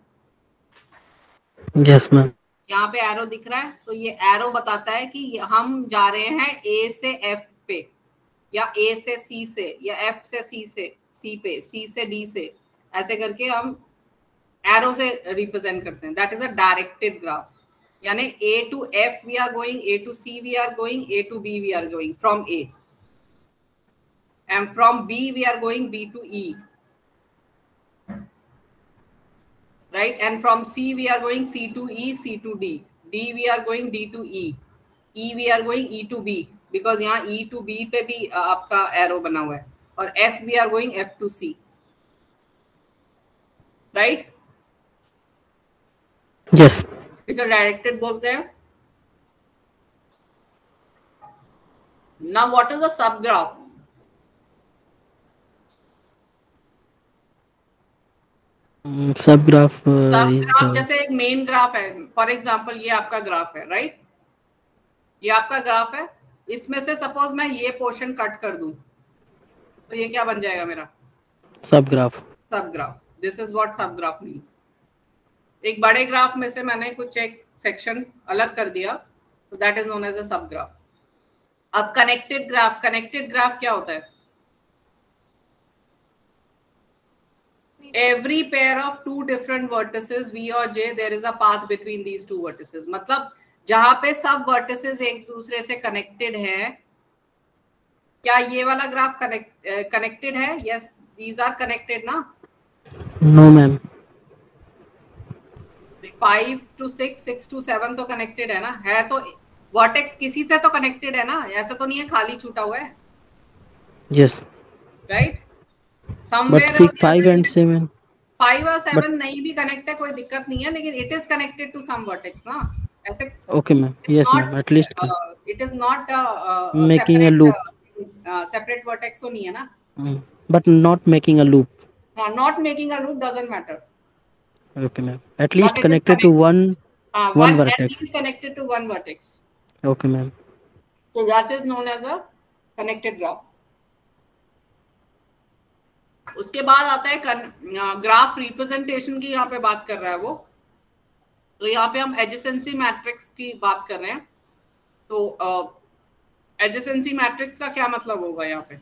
Yes ma'am. यहाँ पे एरो दिख रहा है, तो ये एरो बताता है कि हम जा रहे हैं ए से एफ पे, या ए से सी से, या एफ से सी से सी पे, सी से डी से, ऐसे करके हम एरो से रिप्रेजेंट करते हैं। That is a directed graph, यानी A to F we are going, A to C we are going, A to B we are going from A, and from B we are going B to E, right? And from C we are going C to E, C to D, D we are going D to E, E we are going E to B, because यहाँ E to B पे भी आपका एरो बना हुआ है, और F we are going F to C, right? Yes. इसे डायरेक्टेड बोलते हैं। Now what is a subgraph? सब ग्राफ सबग्राफ जैसे एक मेन ग्राफ है, फॉर एग्जांपल ये आपका ग्राफ है, राइट? ये आपका ग्राफ है, इसमें से सपोज मैं ये पोर्शन कट कर दूं, तो ये क्या बन जाएगा मेरा? सब ग्राफ। सब ग्राफ। दिस इज व्हाट सब ग्राफ मींस। एक बड़े ग्राफ में से मैंने कुछ एक सेक्शन अलग कर दिया, तो that is known as a subgraph. अब कनेक्टेड ग्राफ, कनेक्टेड ग्राफ क्या होता है? Every pair of two different vertices V और J, there is a path between these two vertices. मतलब जहां पे सब vertices एक दूसरे से कनेक्टेड है, क्या ये वाला ग्राफ कनेक्टेड है? Yes, these are connected ना? No ma'am. 5 to 6, 6 to 7 तो कनेक्टेड है ना? है तो वर्टेक्स किसी से तो कनेक्टेड है ना, ऐसा तो नहीं है खाली छूटा हुआ है, यस। राइट? बट 6, 5 and 7, 5 और 7 नहीं भी कनेक्ट है, कोई दिक्कत नहीं है, लेकिन it is connected to some vertex ना, ऐसे। Okay ma'am. Yes ma'am, at least it is not making a loop, separate vertex तो नहीं है ना, but not making a loop. Not making a loop doesn't matter. Okay ma'am, at least connected to one vertex, vertex. Connected to one vertex, okay ma'am. so that is known as a connected graph. उसके बाद आता है ग्राफ रिप्रेजेंटेशन की, यहाँ पे बात कर रहा है वो। तो यहाँ पे हम एडजेसेंसी मैट्रिक्स की बात कर रहे हैं। तो एडजेसेंसी मैट्रिक्स का क्या मतलब होगा यहाँ पे?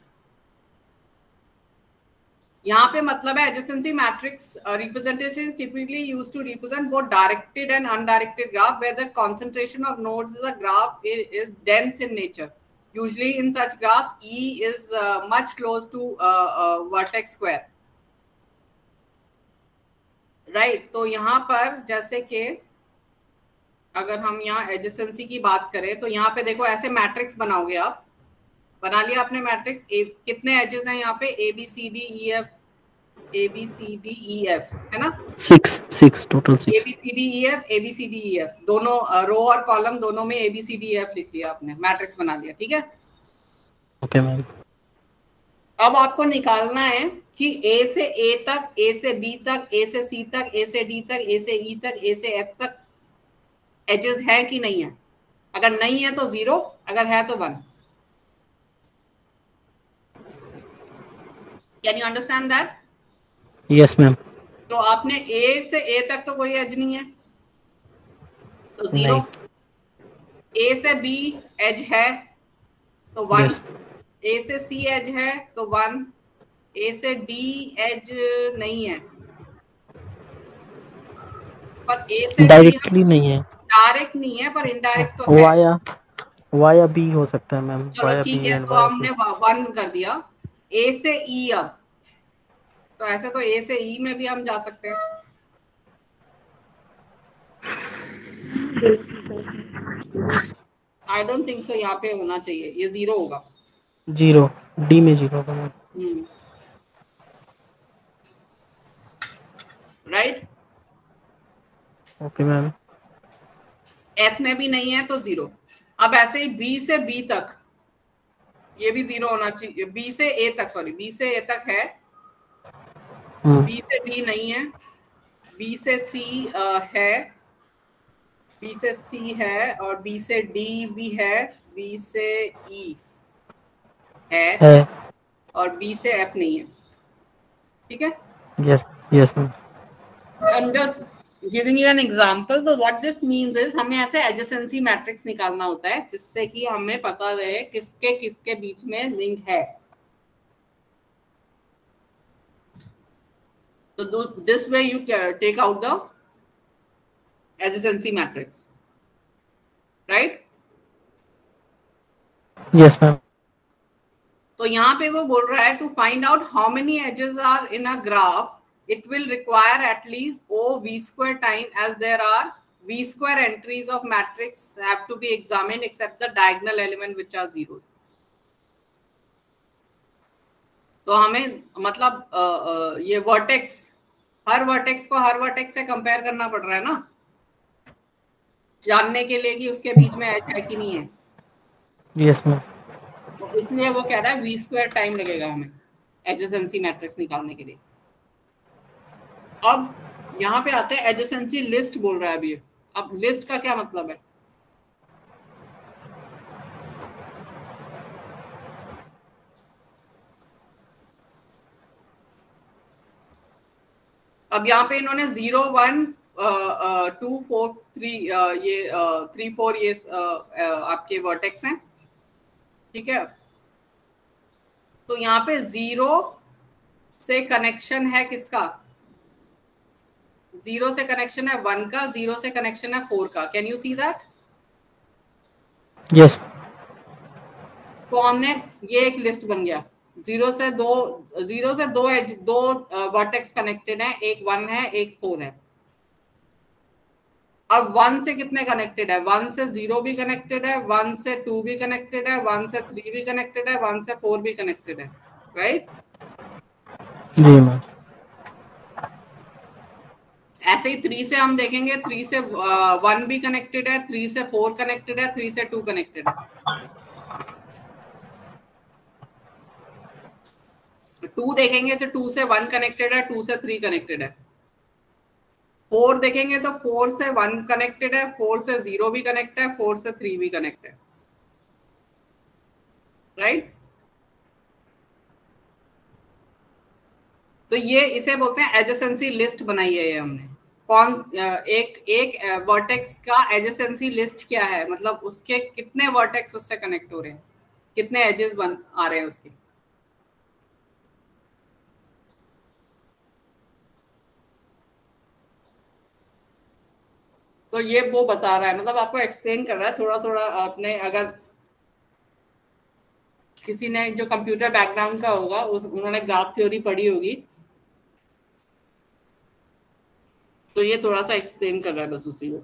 यहाँ पे मतलब है adjacency matrix representation is typically used to represent both directed and undirected graph where the concentration of nodes in the graph is dense in nature. Usually in such graphs E is much close to vertex square. Right? तो यहाँ पर जैसे कि अगर हम यहाँ एडजेसेंसी की बात करें तो यहाँ पे देखो ऐसे मैट्रिक्स बनाओगे आप। बना लिया आपने मैट्रिक्स। कितने एजेस हैं यहाँ पे? A B C D E F, A B C D E F, है ना? 6 total 6। A B C D E F, A B C D E F, दोनों रो और कॉलम दोनों में A B C D E F लिख लिया आपने, मैट्रिक्स बना लिया। ठीक है, ओके मैम। अब आपको निकालना है कि ए से ए तक, ए से बी तक, ए से सी तक, ए से डी तक, ए से ई तक, ए से एफ तक एजेस है कि नहीं है। अगर नहीं है तो 0, अगर है तो 1। Can you understand that? Yes ma'am. तो आपने ए से ए तक तो कोई एज नहीं है तो 0। ए से बी एज है तो 1। Yes. ए से सी एज है तो 1। ए से डी एज नहीं है, पर ए से डायरेक्टली नहीं है, डायरेक्ट नहीं है, पर इनडायरेक्ट तो है। वाया बी हो सकता है मैम। चलो ठीक है, तो हमने 1 कर दिया। ए से ई, अब तो ऐसे तो ए से ई में भी हम जा सकते हैं। आई डोंट थिंक सो, यहाँ पे होना चाहिए, ये 0 होगा। 0 डी में 0 होगा ma'am. Right, okay ma'am. F में भी नहीं है तो 0। अब ऐसे ही बी से बी तक ये भी 0 होना चाहिए। बी से ए तक, सॉरी, बी से ए तक है, बी से बी नहीं है, बी से सी है, बी से सी है, और बी से डी भी है, बी से ई है, और बी से एफ नहीं है। ठीक है, yes ma'am. I'm just giving you an example. So what this means is हमें ऐसे adjacency मैट्रिक्स निकालना होता है जिससे कि हमें पता रहे किसके किसके बीच में लिंक है। So this way you take out the adjacency matrix, right? Yes ma'am. तो यहाँ पे वो बोल रहा है to find out how many edges are in a graph, it will require at least O V square time, as there are V square entries of matrix have to be examined except the diagonal element which are zeros. तो हमें मतलब ये वर्टेक्स, हर वर्टेक्स को हर वर्टेक्स से कंपेयर करना पड़ रहा है ना, जानने के लिए कि उसके बीच में एज है कि नहीं है। Yes ma'am. तो इसलिए वो कह रहा है V square टाइम लगेगा हमें एडजेसेंसी मैट्रिक्स निकालने के लिए। अब यहाँ पे आते हैं एडजेसेंसी लिस्ट बोल रहा है अभी। अब लिस्ट का क्या मतलब है? अब यहाँ पे इन्होंने 0 1 2 4 3 ये 3 4 ये आपके वर्टेक्स हैं। ठीक है, तो यहाँ पे 0 से कनेक्शन है किसका? 0 से कनेक्शन है 1 का, 0 से कनेक्शन है 4 का। Can you see that? Yes. तो हमने ये एक लिस्ट बन गया। 0 से दो एज, दो वर्टेक्स कनेक्टेड है, एक 1 है एक 4 है। अब 1 से कितने कनेक्टेड है? 1 से 0 भी कनेक्टेड है, 1 से 2 भी कनेक्टेड है, 1 से 3 भी कनेक्टेड है, 1 से 4 भी कनेक्टेड है। राइट? जी मैम। ऐसे ही 3 से हम देखेंगे, 3 से 1 भी कनेक्टेड है, 3 से 4 कनेक्टेड है, 3 से 2 कनेक्टेड है। 2 देखेंगे तो 2 से 1 कनेक्टेड है, 2 से 3 कनेक्टेड है। 4 देखेंगे तो 4 से 1 कनेक्टेड है, 4 से 0 भी कनेक्ट है, 4 से 3 भी कनेक्ट है। राइट? तो ये इसे बोलते हैं एडजेसेंसी लिस्ट बनाई है ये हमने। कौन एक वर्टेक्स का एडजेसेंसी लिस्ट क्या है, मतलब उसके कितने वर्टेक्स उससे कनेक्ट हो रहे हैं, कितने एजेस बन आ रहे हैं उसके। तो ये वो बता रहा है, मतलब आपको एक्सप्लेन कर रहा है थोड़ा थोड़ा। आपने अगर किसी ने जो कंप्यूटर बैकग्राउंड का होगा उन्होंने ग्राफ थ्योरी पढ़ी होगी, तो ये थोड़ा सा एक्सप्लेन कर रहा है बस उसी को।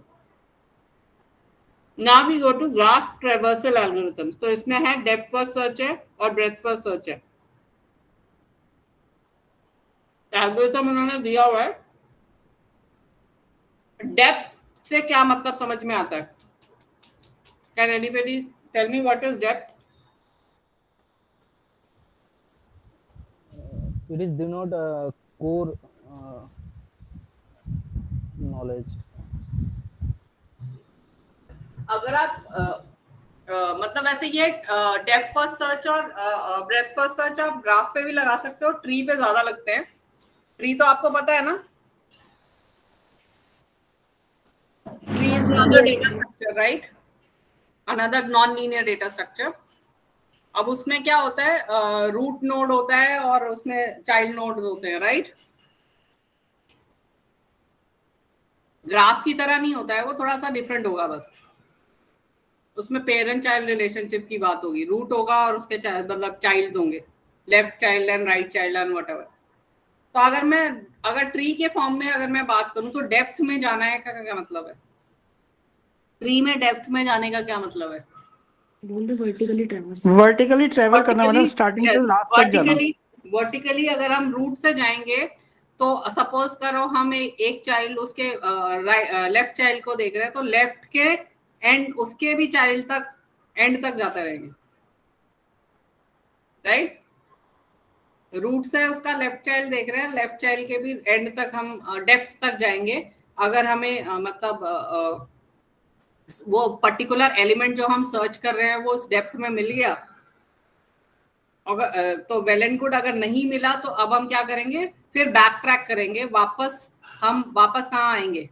Now we go to graph traversal algorithms. तो इसमें है डेप्थ फर्स्ट सर्च है और ब्रेथ फर्स्ट सर्च है। एल्गोरिथम उन्होंने दिया हुआ है। डेप्थ से क्या मतलब समझ में आता है? Can anybody tell me what is depth? It is denote core knowledge. अगर आप मतलब ऐसे ये डेप्थ फर्स्ट सर्च और ब्रेथ फर्स्ट सर्च आप ग्राफ पे भी लगा सकते हो, ट्री पे ज्यादा लगते हैं। ट्री तो आपको पता है ना, tree is another data structure, right? Another non linear data structure. अब उसमें क्या होता है, रूट नोड होता है और उसमें चाइल्ड नोड होते हैं, राइट? ग्राफ की तरह नहीं होता है वो, थोड़ा सा डिफरेंट होगा बस। उसमें पेरेंट चाइल्ड रिलेशनशिप की बात होगी, रूट होगा और उसके मतलब चाइल्ड्स होंगे, left child and right child and whatever. तो अगर ट्री के फॉर्म में अगर मैं बात करूं तो डेप्थ में जाना है का क्या मतलब है? ट्री में डेप्थ में जाने का क्या मतलब है? वर्टिकली ट्रैवल करना, मतलब स्टार्टिंग से लास्ट तक जाना। वर्टिकली अगर हम रूट से जाएंगे तो सपोज करो हम एक चाइल्ड उसके लेफ्ट चाइल्ड को देख रहे हैं, तो लेफ्ट के एंड उसके भी चाइल्ड तक एंड तक जाते रहेंगे, राइट? रूट से उसका लेफ्ट चाइल्ड देख रहे हैं, लेफ्ट चाइल्ड के भी एंड तक हम डेप्थ तक जाएंगे। अगर हमें मतलब वो पर्टिकुलर एलिमेंट जो हम सर्च कर रहे हैं वो उस डेप्थ में मिल गया, अगर तो वेल एंड गुड। अगर नहीं मिला तो अब हम क्या करेंगे, फिर बैक ट्रैक करेंगे, हम वापस कहाँ आएंगे?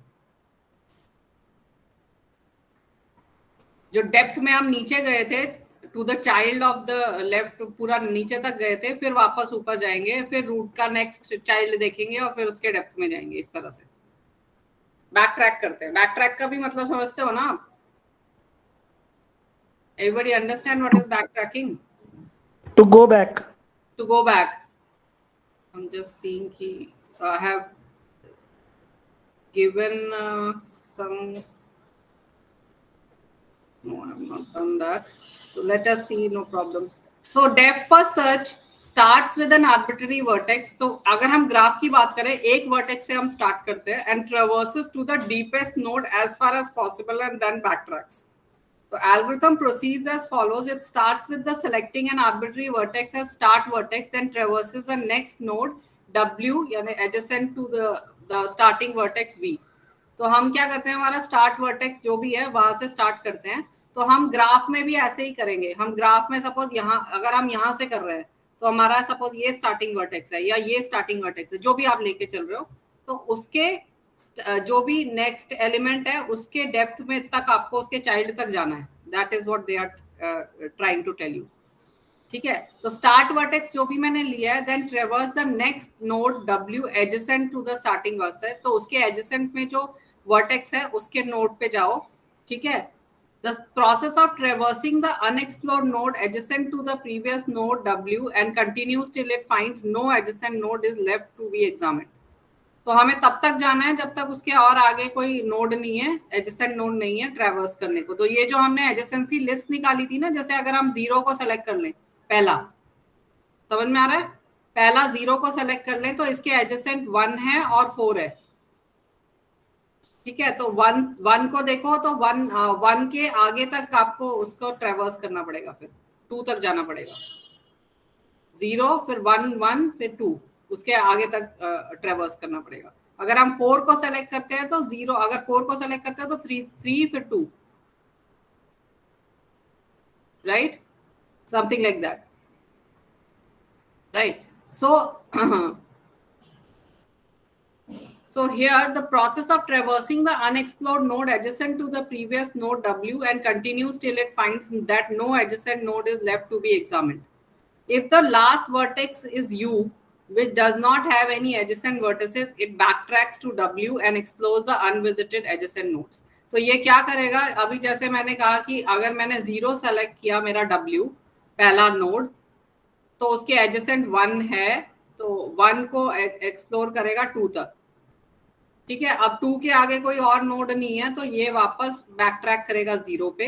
जो डेप्थ में हम नीचे गए थे to the child of the left, पूरा नीचे तक गए थे, फिर वापस ऊपर जाएंगे, फिर रूट का नेक्स्ट चाइल्ड देखेंगे और फिर उसके डेप्थ में जाएंगे। इस तरह से बैक ट्रैक करते हैं। बैक ट्रैक का भी मतलब समझते हो ना आप? Everybody understand what is back tracking? To go back. To go back. I'm just seeing कि I have given some. No, I have not done that. So let us see, no problems. So depth first search starts with an arbitrary vertex. तो अगर हम ग्राफ की बात करें, एक वर्टेक्स से हम स्टार्ट करते हैं and traverses to the deepest node as far as possible and then backtracks. So algorithm proceeds as follows. It starts with the selecting an arbitrary vertex as start vertex, then traverses the next node W, यानी adjacent to the starting vertex V. तो हम क्या करते हैं, हमारा स्टार्ट वर्टेक्स जो भी है वहां से स्टार्ट करते हैं। तो हम ग्राफ में भी ऐसे ही करेंगे। हम ग्राफ में सपोज यहाँ, अगर हम यहाँ से कर रहे हैं तो हमारा सपोज ये स्टार्टिंग वर्टेक्स है या ये स्टार्टिंग वर्टेक्स है, जो भी आप लेके चल रहे हो, तो उसके जो भी नेक्स्ट एलिमेंट है उसके डेप्थ में तक आपको उसके चाइल्ड तक जाना है। That is what they are trying to tell you, ठीक है? तो स्टार्ट वर्टेक्स जो भी मैंने लिया है, then traverse the next node W adjacent to the starting vertex, तो उसके एडजेसेंट में जो वर्टेक्स है उसके नोड पे जाओ, ठीक है? The process of traversing the unexplored node adjacent to the previous node W and continues till it finds no adjacent node is left to be examined. तो हमें तब तक जाना है जब तक उसके और आगे कोई नोड नहीं है, एडजेसेंट नोड नहीं है ट्रैवर्स करने को। तो ये जो हमने एडजेसेंसी लिस्ट निकाली थी ना, जैसे अगर हम 0 को सेलेक्ट कर लें, पहला, समझ में आ रहा है? पहला 0 को सेलेक्ट कर लें तो इसके एडजेसेंट 1 है और 4 है, ठीक है? तो 1 को देखो तो 1 के आगे तक आपको उसको ट्रैवर्स करना पड़ेगा, फिर 2 तक जाना पड़ेगा। 0 फिर 1 फिर 2, उसके आगे तक ट्रैवर्स करना पड़ेगा। अगर हम 4 को सेलेक्ट करते हैं तो 0, अगर 4 को सेलेक्ट करते हैं तो 3 फिर 2, right? Something like that, right? So So here the process of traversing the unexplored node adjacent to the previous node W and continues till it finds that no adjacent node is left to be examined. If the last vertex is U, which does not have any adjacent vertices, it backtracks to W and explores the unvisited adjacent nodes. तो ये क्या करेगा, अभी जैसे मैंने कहा कि अगर मैंने 0 सेलेक्ट किया मेरा W पहला नोड, तो उसके एडजेसेंट 1 है, तो 1 को एक्सप्लोर करेगा 2 तक, ठीक है. अब 2 के आगे कोई और नोड नहीं है, तो ये वापस बैक ट्रैक करेगा 0 पे,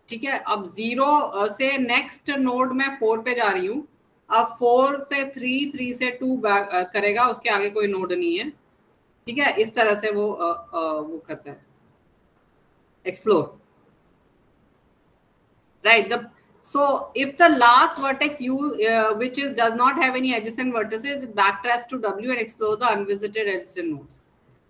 ठीक है. अब 0 से नेक्स्ट नोड में 4 पे जा रही हूँ. अब 4 से 3, 3 से 2 करेगा, उसके आगे कोई नोड नहीं है, ठीक है. इस तरह से वो करता है explore, right. So if the last vertex U which does not have any adjacent vertices, it backtracks to W and explores the unvisited adjacent nodes.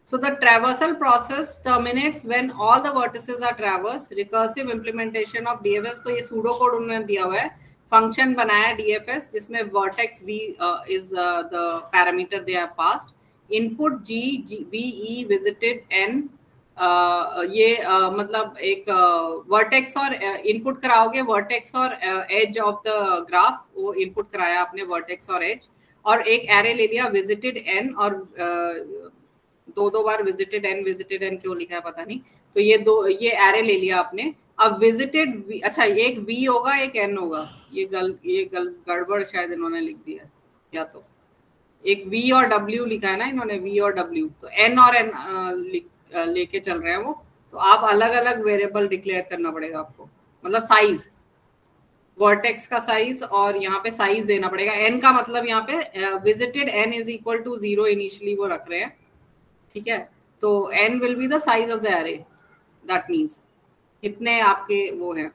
So the traversal process terminates when all the vertices are traversed. Recursive implementation of DFS, तो ये pseudo code उन्होंने दिया हुआ है, function बनाया DFS जिसमें vertex V is the parameter they have passed. Input G, V, E, visited N. ये मतलब एक वर्टेक्स और इनपुट कराओगे, वर्टेक्स और एज ऑफ द ग्राफ, वो इनपुट कराया आपने वर्टेक्स और एज, और एक एरे ले लिया विजिटेड एन, और दो बार विजिटेड एन क्यों लिखा है पता नहीं, तो ये एरे ले लिया आपने. अब विजिटेड, अच्छा एक वी होगा एक एन होगा, ये गड़बड़ शायद इन्होंने लिख दिया, या तो एक वी और डब्ल्यू लिखा है ना इन्होंने, वी और डब्ल्यू, तो एन और एन लेके चल रहे हैं वो, तो आप अलग अलग वेरिएबल डिक्लेयर करना पड़ेगा आपको, मतलब साइज, वर्टेक्स का साइज, और यहाँ पे साइज देना पड़ेगा. एन का मतलब यहाँ पे visited N is equal to 0 initially वो रख रहे हैं, ठीक है. तो N will be the size of the array, that means इतने आपके वो है.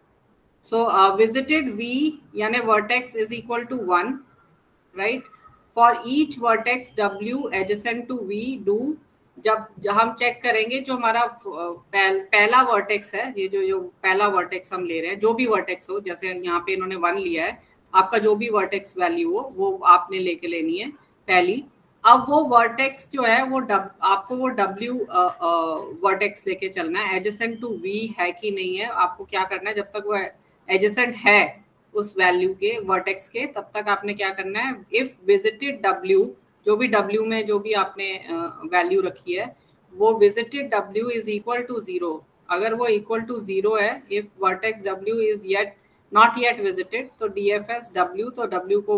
सो विजिटेड वी यानी vertex is equal to 1, right. For each vertex W adjacent to V do, जब हम चेक करेंगे जो हमारा पहला वर्टेक्स है, ये जो पहला वर्टेक्स हम ले रहे हैं, जो भी वर्टेक्स हो, जैसे यहाँ पे इन्होंने 1 लिया है, आपका जो भी वर्टेक्स वैल्यू हो वो आपने लेके लेनी है पहली. अब वो वर्टेक्स जो है वो आपको वो W वर्टेक्स लेके चलना है. एडजेसेंट टू V है कि नहीं है, आपको क्या करना है, जब तक वो एडजेसेंट है उस वैल्यू के वर्टेक्स के, तब तक आपने क्या करना है, इफ विजिटेड W, जो भी W में जो भी आपने वैल्यू रखी है, वो visited W is equal to 0. अगर वो इक्वल टू 0 है, if vertex W is not yet visited, तो DFS W, तो W को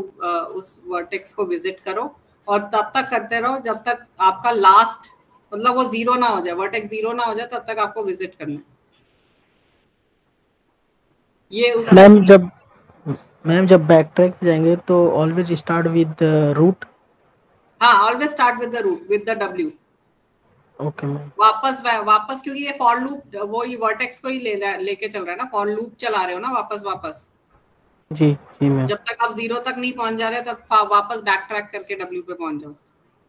उस वर्टेक्स को विजिट करो, और तब तक करते रहो जब तक आपका लास्ट, मतलब वो 0 ना हो जाए, वर्टेक्स 0 ना हो जाए, तब तक आपको विजिट करना है. ये मैम जब बैक ट्रैक पे जाएंगे तो ऑलवेज स्टार्ट विद रूट. हाँ, always start with the root, with the W. Okay ma'am. वापस क्योंकि ये फॉर लूप वो ये वर्टेक्स को ही लेके चल रहा है ना, फॉर लूप चला रहे हो ना वापस. जी मैम. जब तक आप 0 तक नहीं पहुंच जा रहे तब वापस बैक ट्रैक करके W पे पहुंच जाओ.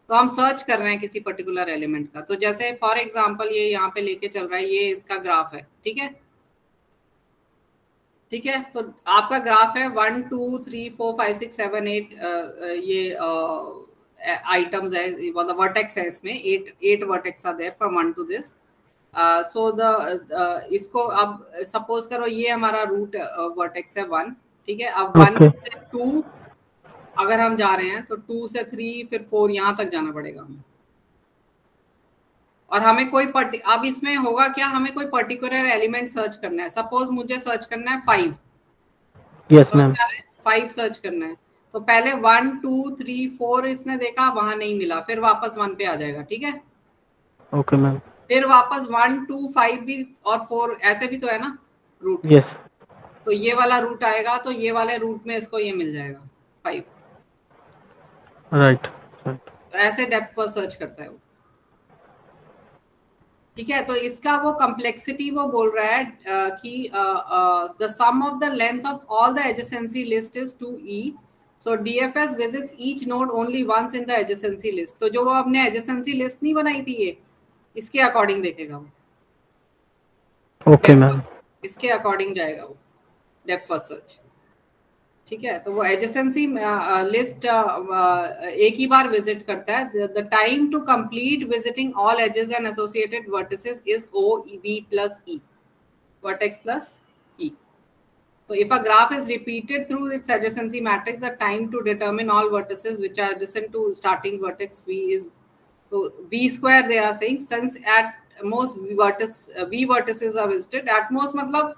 तो हम सर्च कर रहे हैं किसी पर्टिकुलर एलिमेंट का, तो जैसे फॉर एग्जांपल ये यहाँ पे लेके चल रहा है, ये इसका ग्राफ है, ठीक है. तो आपका ग्राफ है 1 2 3 4 5 6 7 8 ये आइटम्स है, मतलब वर्टेक्स है इसमें, 8 vertex are there from 1 to this. So the इसको अब सपोज करो ये हमारा रूट वर्टेक्स है 1, ठीक है. अब 1 से 2 अगर हम जा रहे हैं, तो 2 से 3 फिर 4 यहाँ तक जाना पड़ेगा हमें, और हमें कोई अब इसमें होगा क्या, हमें कोई पर्टिकुलर एलिमेंट सर्च करना है. सपोज मुझे सर्च करना है 5. Yes ma'am. 5 सर्च करना है, तो पहले 1 2 3 4 इसने देखा, वहां नहीं मिला, फिर वापस 1 पे आ जाएगा, ठीक है. Okay ma'am. फिर वापस 1 2 5 भी और 4 ऐसे भी तो है ना रूट. यस. तो ये वाला रूट आएगा, तो ये वाले रूट में इसको ये मिल जाएगा 5. राइट. तो ऐसे डेप्थ फर्स्ट सर्च करता है वो, ठीक है. तो इसका वो कम्प्लेक्सिटी वो बोल रहा है कि the sum of the length of all the adjacency list is 2E. So DFS visits each node only once in the adjacency list. तो जो वो अपने एडजेसेंसी लिस्ट नहीं बनाई थी, ये इसके अकॉर्डिंग देखेगा वो. Okay ma'am. इसके अकॉर्डिंग जाएगा वो डेप्थ फर्स्ट सर्च, ठीक है, तो वो एडजेसेंसी लिस्ट एक ही बार विजिट करता है. The time to complete visiting all edges and associated vertices is OV plus E, vertex plus E. So if a graph is repeated through its adjacency matrix, the time to determine all vertices which are adjacent to starting vertex V is, so V square they are saying, since at most V vertices are visited. At most मतलब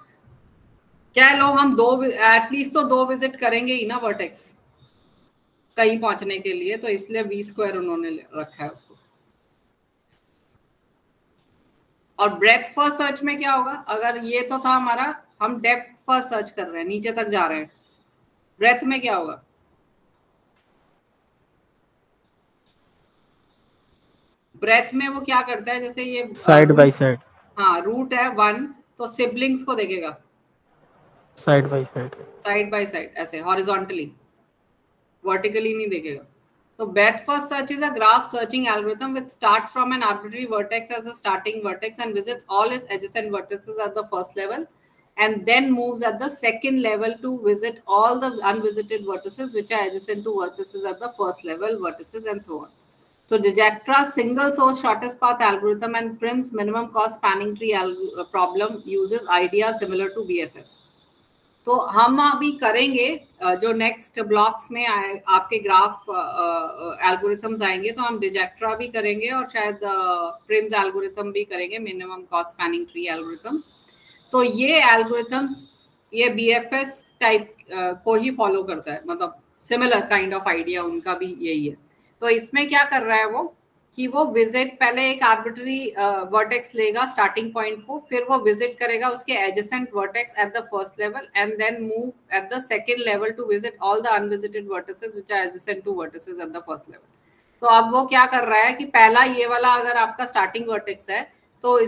क्या लो हम एटलीस्ट तो 2 विजिट करेंगे ही ना वर्टेक्स कहीं पहुंचने के लिए, तो इसलिए V स्क्वायर उन्होंने रखा है उसको. और ब्रेथ फर्स्ट सर्च में क्या होगा, अगर ये तो था हमारा, हम डेप्थ फर्स्ट सर्च कर रहे हैं, नीचे तक जा रहे हैं. ब्रेथ में क्या होगा, ब्रेथ में वो क्या करता है, जैसे ये साइड बाय साइड, हाँ रूट है 1, तो सिबलिंग्स को देखेगा साइड बाय साइड ऐसे हॉरिजॉन्टली, वर्टिकली नहीं देखेगा. तो breadth first search is a graph searching algorithm which starts from an arbitrary vertex as a starting vertex and visits all its adjacent vertices at the first level and then moves at the second level to visit all the unvisited vertices which are adjacent to vertices at the first level vertices and so on. So Dijakra's single source shortest path algorithm and Prim's minimum cost spanning tree problem uses ideas similar to BFS. तो हम अभी करेंगे जो नेक्स्ट ब्लॉक्स में आपके ग्राफ एल्गोरिथम्स आएंगे, तो हम डिजेक्ट्रा भी करेंगे और शायद प्रिम्स एल्गोरिथम भी करेंगे, minimum cost spanning tree algorithms. तो ये एल्गोरिथम्स ये BFS टाइप को ही फॉलो करता है, मतलब सिमिलर काइंड ऑफ आइडिया उनका भी यही है. तो इसमें क्या कर रहा है वो कि वो विजिट पहले एक आर्बिट्ररी वर्टेक्स लेगा स्टार्टिंग पॉइंट को, फिर वो विजिट करेगा उसके adjacent vertex at the first level and then move at the second level to visit all the unvisited vertices which are adjacent to vertices at the first level. तो अब वो क्या कर रहा है कि पहला ये वाला अगर आपका स्टार्टिंग वर्टेक्स है तो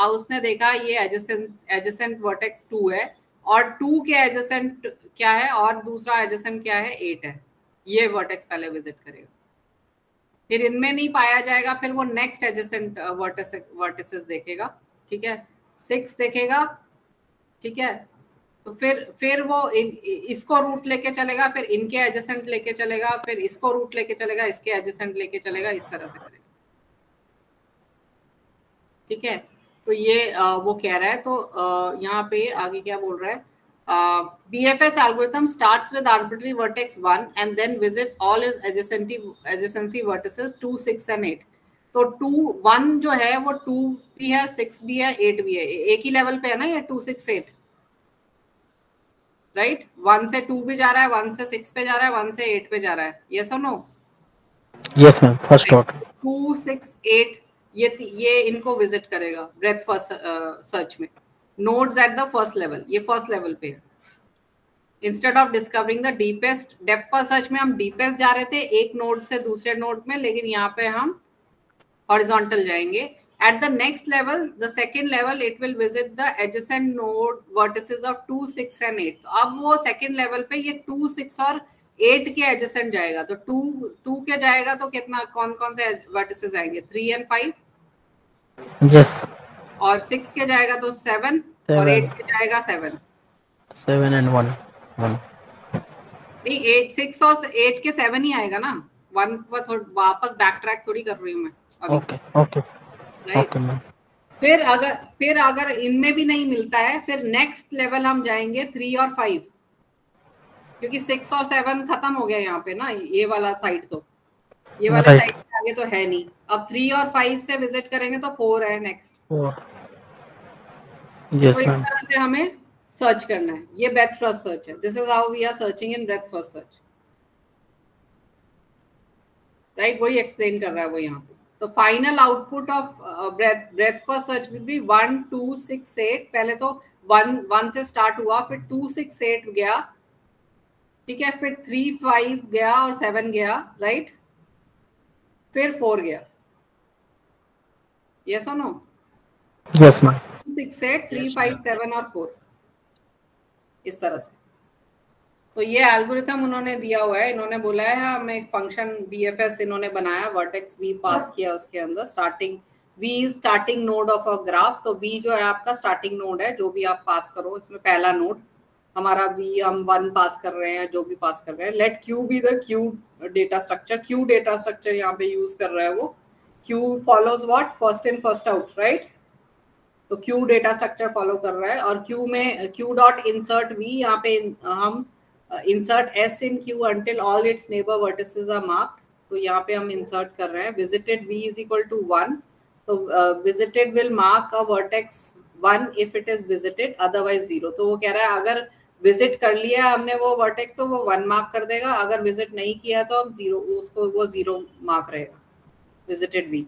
उसने देखा ये एडजेसेंट वर्टेक्स 2 है और 2 के एडजेसेंट क्या है और दूसरा एडजेसेंट क्या है 8 है, ये वर्टेक्स पहले विजिट करेगा. फिर इनमें नहीं पाया जाएगा, फिर वो नेक्स्ट एडजेसेंट वर्टिसेस देखेगा, ठीक है, 6 देखेगा, ठीक है. तो फिर वो इसको रूट लेके चलेगा, फिर इनके एडजेसेंट लेके चलेगा, फिर इसको रूट लेके चलेगा, इसके एडजेसेंट लेके चलेगा, इस तरह से करेगा, ठीक है. तो ये वो कह रहा है. तो यहाँ पे आगे क्या बोल रहा है, BFS algorithm starts with arbitrary vertex 1 and then visits all its adjacency vertices 2, 6 and 8. तो 2, 1 जो है वो 2 भी है, 6 भी है, 8 भी है, एक ही लेवल पे है ना ये 2, 6, 8, राइट. 1 से 2 भी जा रहा है, 1 से 6 पे जा रहा है, 1 से 8 पे जा रहा है. यस और no? Yes ma'am. First order 2, 6, 8 ये इनको विजिट करेगा ब्रेथ फर्स्ट सर्च में. Nodes at the first level, ये फर्स्ट लेवल पे है. Instead of discovering the deepest, depth first search में हम डीपेस्ट जा रहे थे एक नोड से दूसरे नोड में, लेकिन यहाँ पे हम हॉरिजॉन्टल जाएंगे. At the next level, the second level, it will visit the adjacent node vertices of 2, 6 and 8. तो अब वो सेकेंड लेवल पे ये 2, 6 और 8 के एडजेसेंट जाएगा. तो 2 के जाएगा तो कितना, कौन कौन से वर्टिसेस आएंगे, 3 and 5. यस. और 6 के जाएगा तो 7 और 8 के जाएगा 7 and 1. नहीं 8, 6 और 8 के 7 ही आएगा ना. 1 पर वापस बैक ट्रैक थोड़ी कर रही हूँ मैं अभी. Okay ma'am. फिर अगर इनमें भी नहीं मिलता है, फिर नेक्स्ट लेवल हम जाएंगे 3 और 5, क्योंकि 6 और 7 खत्म हो गया यहाँ पे ना, ये वाला साइड, तो ये वाला साइड आगे तो है नहीं. अब 3 और 5 से विजिट करेंगे तो 4 है नेक्स्ट. यस तो इस मैम. तरह से हमें सर्च करना है. ये ब्रेथ फर्स्ट सर्च है. This is how we are searching in breadth first search, right. वही एक्सप्लेन कर रहा है वो यहाँ पे. तो final output of breadth first search will be 1, 2, 6, 8. पहले तो 1 से स्टार्ट हुआ, फिर 2, 6, 8 गया, ठीक है, फिर 3, 5 गया और 7 गया, राइट. फिर 4 गया. यस और नो? Yes ma'am. 6, 8, 3, 5, 7 और 4, इस तरह से. तो ये एल्गोरिथम उन्होंने दिया हुआ है. इन्होंने बोला है हम एक फंक्शन BFS इन्होंने बनाया, वर्टेक्स V पास किया, उसके अंदर starting V is starting node of a graph. तो V जो है आपका स्टार्टिंग नोड है, जो भी आप पास करो इसमें पहला नोड, हमारा v हम 1 पास कर रहे हैं, जो भी पास कर रहे हैं, let q be the q data structure. q data structure यहाँ पे यूज कर रहा है वो. q follows what, first in first out, right. तो q डेटा स्ट्रक्चर फॉलो कर रहा है और q में q डॉट इंसर्ट v, यहाँ पे हम insert s in q until all its neighbor vertices are marked. तो यहाँ पे हम इंसर्ट कर रहे हैं visited v is equal to 1. तो visited will mark a vertex 1 if it is visited, otherwise 0. तो वो कह रहा है अगर विजिट कर लिया हमने वो वर्टेक्स तो वो 1 मार्क कर देगा, अगर विजिट नहीं किया तो हम 0, उसको वो 0 मार्क रहेगा विजिटेड v.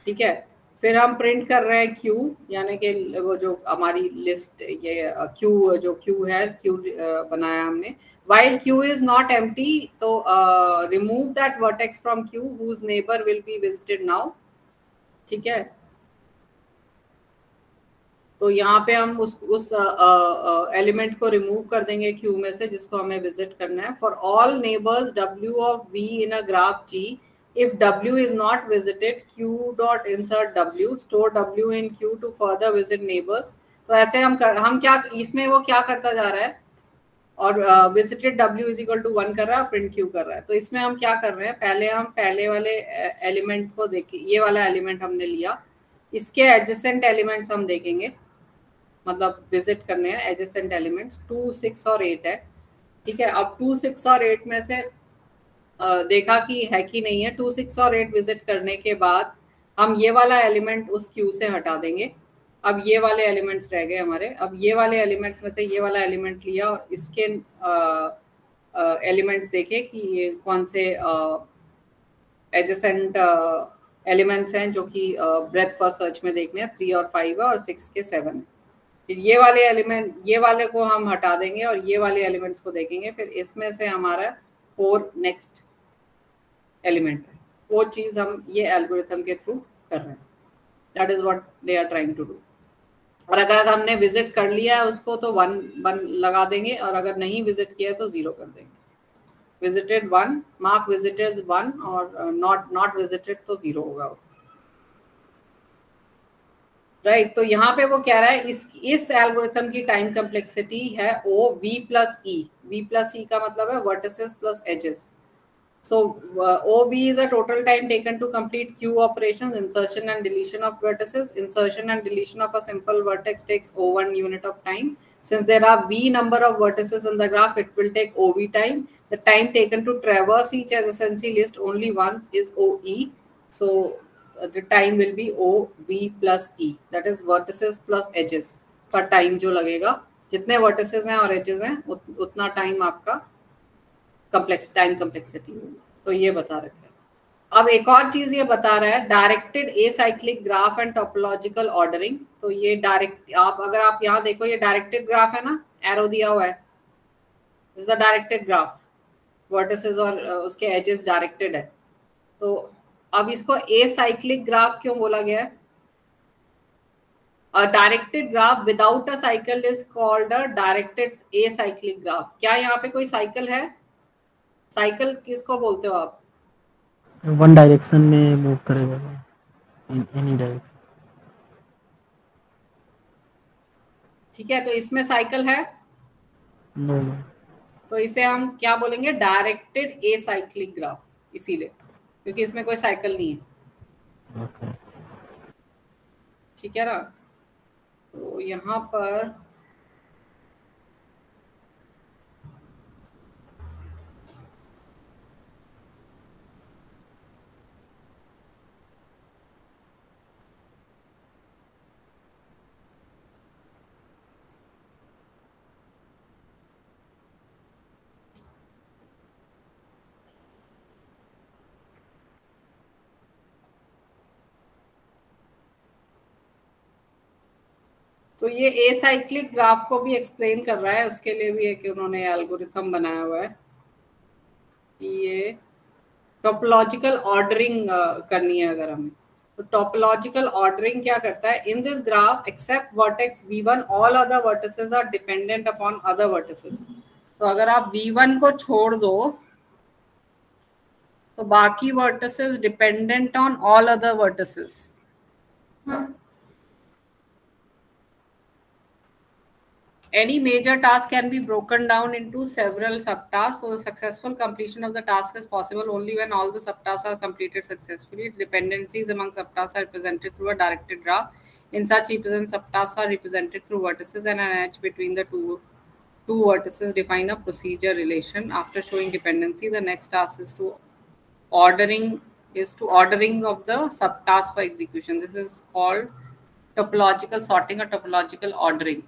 ठीक है. फिर हम प्रिंट कर रहे हैं q, यानी कि वो जो हमारी लिस्ट ये q जो q है, q बनाया हमने. While q is not empty, तो remove that vertex from q whose neighbor will be visited now. ठीक है. तो यहाँ पे हम उस एलिमेंट को रिमूव कर देंगे q में से जिसको हमें विजिट करना है. For all neighbours w of v in a graph g, if w is not visited, q dot insert w, store w in q to further visit neighbors. तो ऐसे हम क्या इसमें वो क्या करता जा रहा है और visited w is equal to 1 कर रहा है, प्रिंट q कर रहा है. तो इसमें हम क्या कर रहे हैं, पहले हम पहले वाले एलिमेंट को देखें. ये वाला एलिमेंट हमने लिया, इसके एडजेसेंट एलिमेंट्स हम देखेंगे, मतलब विजिट करने हैं एडजेसेंट एलिमेंट्स 2, 6 और 8 है. ठीक है. अब 2, 6 और 8 में से देखा कि है कि नहीं है. 2, 6 और 8 विजिट करने के बाद हम ये वाला एलिमेंट उस क्यू से हटा देंगे. अब ये वाले एलिमेंट्स रह गए हमारे. अब ये वाले एलिमेंट्स में से ये वाला एलिमेंट लिया और इसके एलिमेंट्स देखे कि ये कौन से एडजेसेंट एलिमेंट्स हैं जो कि ब्रेथ फर्स्ट सर्च में देखने हैं. 3 और 5 है और 6 के 7 है. फिर ये वाले एलिमेंट, ये वाले को हम हटा देंगे और ये वाले एलिमेंट्स को देखेंगे. फिर इसमें से हमारा 4 नेक्स्ट एलिमेंट है. वो चीज़ हम ये एल्गोरिथम के थ्रू कर रहे हैं. That is what they are trying to do. और अगर हमने विजिट कर लिया है उसको तो 1 लगा देंगे और अगर नहीं विजिट किया है तो 0 कर देंगे. विजिटेड 1, मार्क विजिटर्स 1 और नॉट विजिटेड तो 0 होगा. राइट. तो यहाँ पे वो कह रहा है इस एल्गोरिथम की टाइम कम्प्लेक्सिटी है O v plus E. v plus E का मतलब है vertices plus edges. So OV is a total time taken to complete queue operations, insertion and deletion of vertices. Insertion and deletion of a simple vertex takes O1 unit of time. Since there are V number of vertices in the graph, it will take OV time. The time taken to traverse each adjacency list only once is OE. So the time will be OV plus E. That is vertices plus edges का time जो लगेगा. जितने vertices हैं और edges हैं उतना time आपका टाइम कम्प्लेक्सिटी होगी. तो ये बता रखा है. अब एक और चीज ये बता रहा है directed acyclic graph and topological ordering. तो ये डायरेक्ट अगर आप यहाँ देखो ये डायरेक्टेड ग्राफ है ना, एरो दिया हुआ है, this is a directed graph. Vertices और उसके एजेस डायरेक्टेड है. तो अब इसको एसाइक्लिक ग्राफ क्यों बोला गया है? A directed graph without a cycle is called a directed acyclic graph. क्या यहाँ पे कोई साइकिल है? साइकिल किसको बोलते हो आप? वन डायरेक्शन में मूव करेगा, इन एनी डायरेक्शन. ठीक है. तो इसमें साइकिल है? नो. तो इसे हम क्या बोलेंगे? Directed acyclic graph. इसीलिए क्योंकि इसमें कोई साइकिल नहीं है. ओके. ठीक है ना. तो यहाँ पर तो ये एसाइक्लिक ग्राफ को भी एक्सप्लेन कर रहा है. उसके लिए भी एक उन्होंने एल्गोरिथम बनाया हुआ है. ये टोपोलॉजिकल ऑर्डरिंग करनी है अगर हमें. तो टोपोलॉजिकल ऑर्डरिंग क्या करता है? In this graph except vertex v1 all other vertices are dependent upon other vertices. तो अगर आप v1 को छोड़ दो तो बाकी vertices dependent on all other vertices. Any major task can be broken down into several subtasks. So the successful completion of the task is possible only when all the subtasks are completed successfully. Dependencies among subtasks are represented through a directed graph. In such represent subtasks are represented through vertices, and an edge between the two vertices define a procedure relation. After showing dependency, the next task is to ordering of the subtask for execution. This is called topological sorting or topological ordering.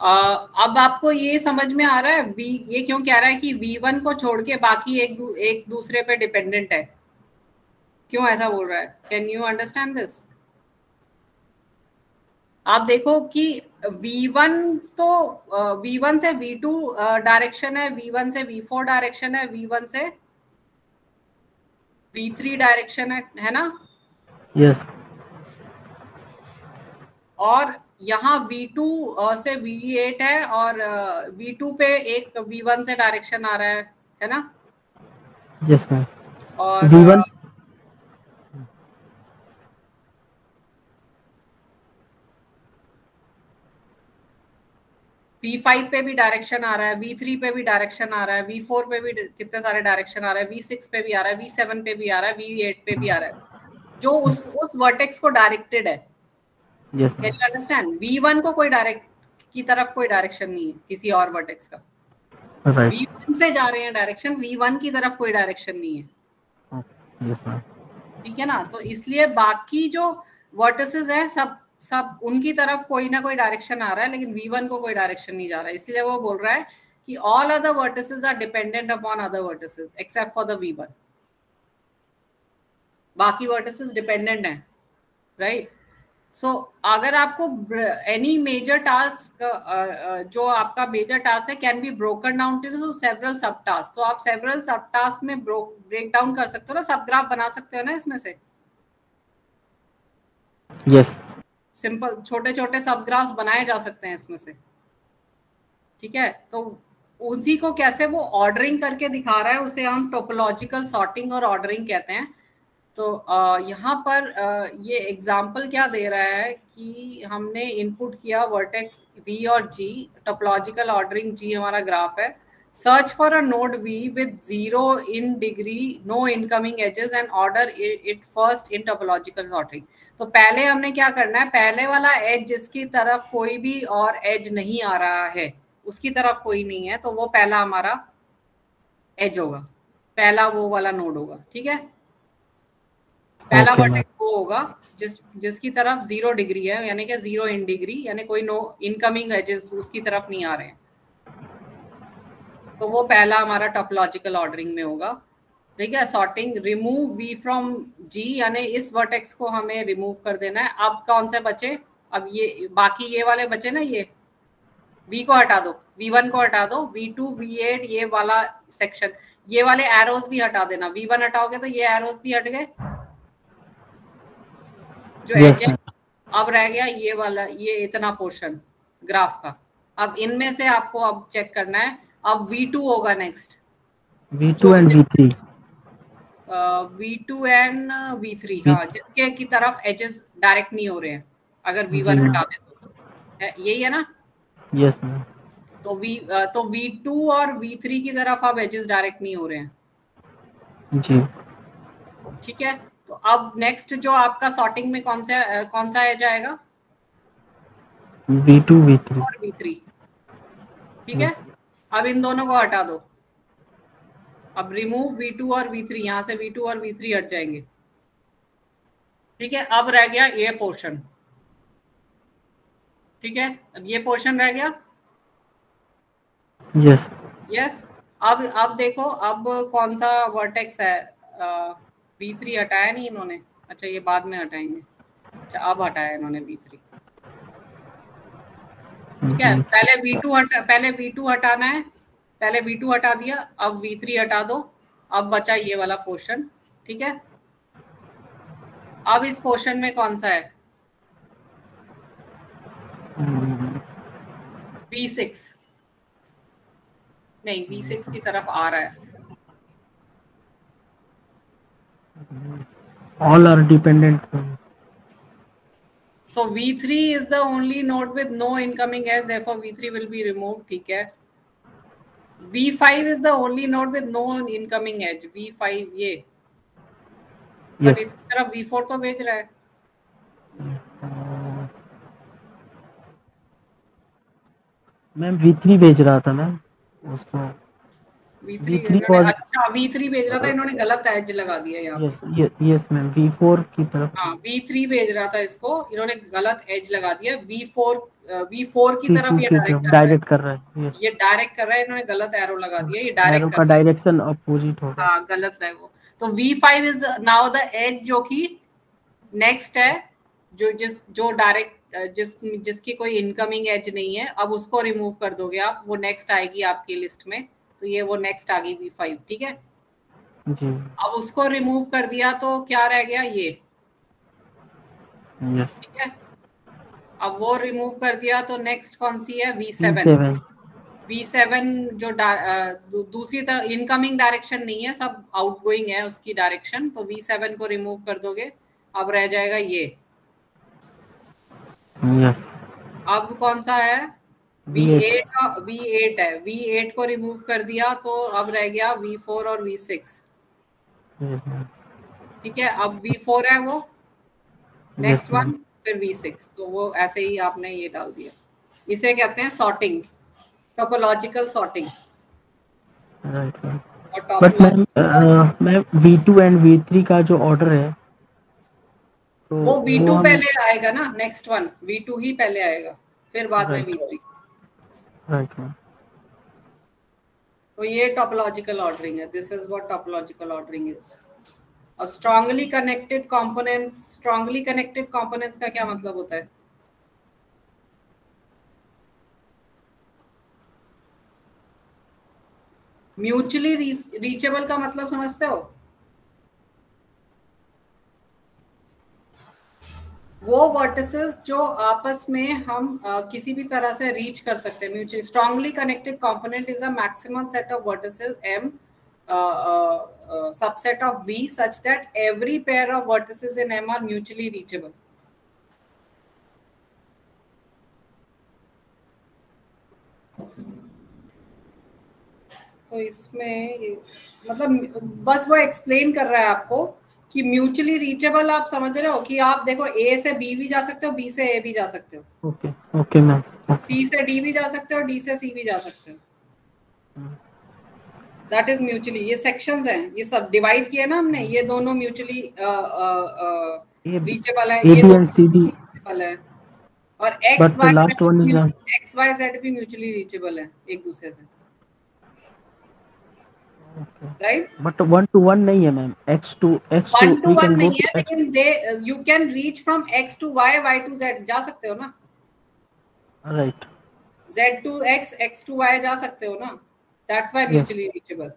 अब आपको ये समझ में आ रहा है ये क्यों कह रहा है कि V1 को छोड़ के बाकी एक दूसरे पे डिपेंडेंट है, क्यों ऐसा बोल रहा है? Can you understand this? आप देखो कि V1 तो V1 से V2 डायरेक्शन है, V1 से V4 डायरेक्शन है, V1 से V3 डायरेक्शन है ना? यस। और यहाँ V2 से V8 है और V2 पे एक V1 से डायरेक्शन आ रहा है ना? Yes ma'am. और V1 V5 पे भी डायरेक्शन आ रहा है, V3 पे भी डायरेक्शन आ रहा है, V4 पे भी कितने सारे डायरेक्शन आ रहा है, V6 पे भी आ रहा है, V7 पे भी आ रहा है, V8 पे भी आ रहा है, जो उस वर्टेक्स को डायरेक्टेड है। Yes. Can you understand? V1 को कोई की तरफ कोई डायरेक्शन नहीं है किसी और वर्टेक्स का। राइट। V1 से जा रहे हैं डायरेक्शन, V1 की तरफ कोई डायरेक्शन नहीं है। Yes ma'am. ठीक है ना? तो इसलिए बाकी जो वर्टिसेस हैं सब उनकी तरफ कोई ना कोई डायरेक्शन आ रहा है, लेकिन V1 को कोई डायरेक्शन नहीं जा रहा है। इसलिए वो बोल रहा है कि all other vertices are dependent upon other vertices except for the V1। बाकी वर्टिसेस डिपेंडेंट हैं, राइट? सो अगर आपको एनी मेजर टास्क जो आपका मेजर टास्क है can be broken down to several subtask, तो आप सेवरल सब टास्क में ब्रेक डाउन कर सकते हो ना, सब ग्राफ बना सकते हो ना इसमें से। यस। सिंपल छोटे छोटे सब ग्राफ्स बनाए जा सकते हैं इसमें से। ठीक है, तो उसी को कैसे वो ऑर्डरिंग करके दिखा रहा है, उसे हम टोपोलॉजिकल सॉर्टिंग और ऑर्डरिंग कहते हैं। तो यहाँ पर ये एग्जाम्पल क्या दे रहा है कि हमने इनपुट किया वर्टेक्स V और G, टोपोलॉजिकल ऑर्डरिंग G हमारा ग्राफ है। Search for a node V with 0 in degree, no incoming edges and order it first in topological sorting। तो पहले हमने क्या करना है, पहले वाला एज जिसकी तरफ कोई भी और एज नहीं आ रहा है, उसकी तरफ कोई नहीं है, तो वो पहला हमारा एज होगा, पहला वो वाला नोड होगा। ठीक है, पहला वर्टेक्स वो होगा जिसकी तरफ 0 डिग्री है, यानी कि 0 in degree, यानी कोई नो इनकमिंग एजेस उसकी तरफ नहीं आ रहे हैं, तो वो पहला हमारा टोपोलॉजिकल ऑर्डरिंग में होगा। ठीक है, sorting remove V from G, यानी इस वर्टेक्स को हमें रिमूव कर देना है। अब कौन से बचे? अब ये बाकी ये वाले बचे ना, ये V को हटा दो, V1 को हटा दो, V2 V8 ये वाला सेक्शन, ये वाले एरोज भी हटा देना। V1 हटाओगे तो ये एरोज भी हट गए जो एज है। अब रह गया ये वाला, ये इतना पोर्शन ग्राफ का। अब इनमें से आपको अब चेक करना है, अब V2 होगा next, V2 and V3, V2 and V3, हाँ, जिसके की तरफ एजेस डायरेक्ट नहीं हो रहे हैं अगर V1 हटा दे तो, यही है ना? Yes ma'am. तो V2 और V3 की तरफ अब एजेस डायरेक्ट नहीं हो रहे हैं जी। ठीक है, तो अब नेक्स्ट जो आपका सॉर्टिंग में कौन सा एज आएगा? V2 V3 और V3। ठीक है, अब इन दोनों को हटा दो, अब रिमूव V2 और V3, यहाँ से V2 और V3 हट जाएंगे। ठीक है, अब रह गया ये पोर्शन। ठीक है, अब ये पोर्शन रह गया। यस यस, अब देखो अब कौन सा वर्टेक्स है। V3 हटाया नहीं इन्होंने, अच्छा ये बाद में हटाएंगे। अच्छा अब हटाया इन्होंने V3। ठीक है, पहले V2 हटाना है, पहले V2 हटा दिया, अब V3 हटा दो, अब बचा ये वाला पोर्शन। ठीक है, अब इस पोर्शन में कौन सा है? V6 नहीं, V6 की तरफ आ रहा है। all are dependent। So V3 is the only node with no incoming edge, therefore V3 will be removed. ठीक है. V5 is the only node with no incoming edge. V5 ये. But Yes. इसकी तरफ V4 तो भेज रहा है. मैम V3 भेज रहा था मैम उसको. V3 was अच्छा V3 भेज रहा था, इन्होंने गलत एज लगा दिया यहाँ. yes मैम V4 की तरफ. हाँ V3 भेज रहा था इसको, इन्होंने गलत एज लगा दिया. V4 की तरफ ये डायरेक्ट कर रहा है. ये डायरेक्ट कर रहा है, इन्होंने गलत एरो लगा दिया. ये डायरेक्ट एरो का डायरेक्शन अपोजिट होगा. हाँ गलत है वो. तो V5 is now the age जो कि नेक्स्ट है, जो डायरेक्ट जिसकी कोई इनकमिंग एज नहीं है. अब उसको रिमूव कर दोगे आप, वो नेक्स्ट आएगी आपकी लिस्ट में. तो ये वो नेक्स्ट आ गई V5. ठीक है जी. अब उसको रिमूव कर दिया तो क्या रह गया ये. यस. ठीक है अब वो रिमूव कर दिया तो नेक्स्ट कौन सी है V7. V7 जो दूसरी तरफ इनकमिंग डायरेक्शन नहीं है, सब आउटगोइंग है उसकी डायरेक्शन. तो V7 को रिमूव कर दोगे, अब रह जाएगा ये. यस. अब कौन सा है V8 है. V8 को रिमूव कर दिया तो अब रह गया V4 और V6. ठीक है अब V4 है वो नेक्स्ट वन, फिर V6. तो वो ऐसे ही आपने ये डाल दिया. इसे कहते हैं sorting, topological sorting. But ma'am V2 and V3 का जो ऑर्डर है तो वो V2 पहले आएगा ना. नेक्स्ट वन V2 ही पहले आएगा, फिर बाद में V3. Right ma'am. तो ये टोपोलॉजिकल ऑर्डरिंग है. This is what topological ordering is. अब स्ट्रांगली कनेक्टेड कंपोनेंट्स का क्या मतलब होता है? म्यूचुअली रीचेबल का मतलब समझते हो? वो वर्टिसेस जो आपस में हम किसी भी तरह से रीच कर सकते हैं. Mutually strongly connected component is a maximum set of vertices M subset of V such that every pair of vertices in M are mutually reachable. तो इसमें मतलब बस वो एक्सप्लेन कर रहा है आपको कि म्यूचुअली रीचेबल आप समझ रहे हो कि आप देखो A से B भी जा सकते हो, B से A भी जा सकते हो. Okay ma'am. C से D भी जा सकते हो, D से C भी जा सकते हो. That is mutually. ये सेक्शंस हैं, ये सब डिवाइड किए ना हमने. ये दोनों म्यूचुअली रीचेबल है, ये दोनों रीचेबल है. और X Y Z भी म्यूचुअली रीचेबल है एक दूसरे से. राइट बट 1 to 1 नहीं है मैम. X to 1 नहीं है, लेकिन they you can reach from X to Y, Y to Z जा सकते हो ना. Right. Z to X, X to Y जा सकते हो ना. That's why mutually reachable.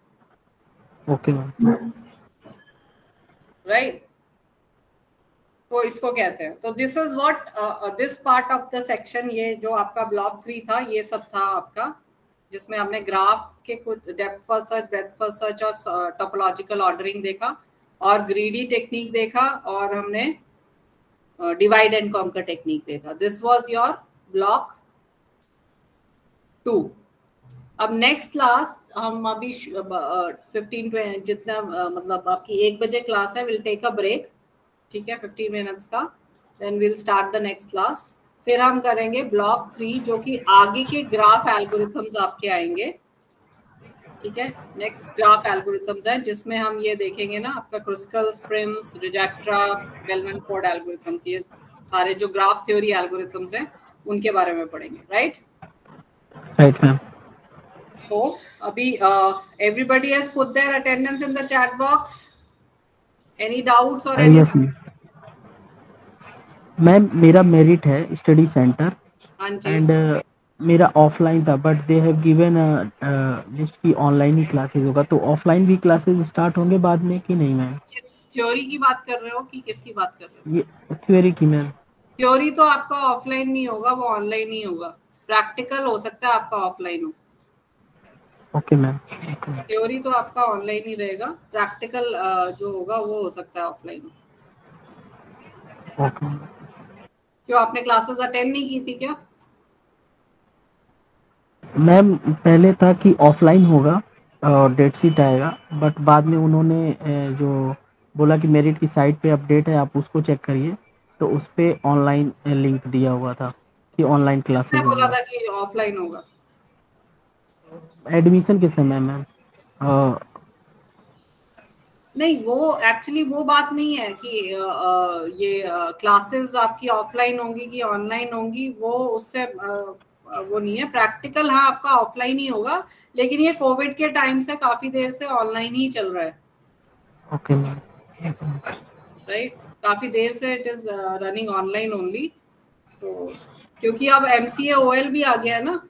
Okay ma'am. Right. तो इसको कहते हैं. तो this is what this part of the section, ये जो आपका ब्लॉक 3 था, ये सब था आपका, जिसमें हमने ग्राफ के कुछ depth first search, breadth first search और टोपोलॉजिकल ऑर्डरिंग देखा, और ग्रीडी टेक्निक देखा, और हमने डिवाइड एंड कॉन्कर टेक्निक देखा. This was your block 2. अब नेक्स्ट क्लास हम अभी 15 जितना मतलब आपकी 1 बजे क्लास है. Will take a break. ठीक है 15 मिनट्स का. Then will start the next class. फिर हम करेंगे ब्लॉक 3 जो कि आगे के ग्राफ एल्गोरिथम्स आपके आएंगे. ठीक है नेक्स्ट ग्राफ एल्गोरिथम्स है, जिसमें हम ये देखेंगे ना आपका Kruskal's, Prim's, रिजेक्ट्रा, bellman Ford algorithms. ये सारे जो ग्राफ थ्योरी एल्गोरिथम्स हैं उनके बारे में पढ़ेंगे. Right ma'am. So अभी everybody has put their attendance in the chat box. Any doubts or any? Yes ma'am. मेरा मेरिट है स्टडी सेंटर एंड मेरा ऑफलाइन था, but they have given list की ऑनलाइन ही क्लासेस होगा. तो ऑफलाइन भी क्लासेस स्टार्ट होंगे बाद में कि नहीं मैम? किस थ्योरी की बात कर रहे हो कि किसकी बात कर रहे हो? ये थ्योरी की मैम. थ्योरी तो आपका ऑफलाइन नहीं होगा, वो ऑनलाइन ही होगा. प्रैक्टिकल हो सकता है आपका ऑफलाइन हो. Okay ma'am. थ्योरी तो आपका ऑनलाइन ही रहेगा. प्रैक्टिकल जो होगा वो हो सकता है ऑफलाइन. ओके. क्यों आपने क्लासेस अटेंड नहीं की थी क्या? मैम पहले था कि ऑफलाइन होगा और डेट शीट आएगा, बट बाद में उन्होंने जो बोला कि मेरिट की साइट पे अपडेट है, आप उसको चेक करिए, तो उस पे ऑनलाइन लिंक दिया हुआ था कि ऑनलाइन किसने क्लासेस बोला होंगे। था कि ऑफलाइन होगा? एडमिशन के समय मैम। नहीं, वो एक्चुअली वो बात नहीं है कि ये क्लासेस आपकी ऑफलाइन होंगी कि ऑनलाइन होंगी, वो उससे वो नहीं है। प्रैक्टिकल हाँ आपका ऑफलाइन ही होगा, लेकिन ये कोविड के टाइम से काफी देर से ऑनलाइन ही चल रहा है। Okay ma'am. राइट, काफी देर से it is running online only. तो क्योंकि अब एमसीए ओएल भी आ गया है ना,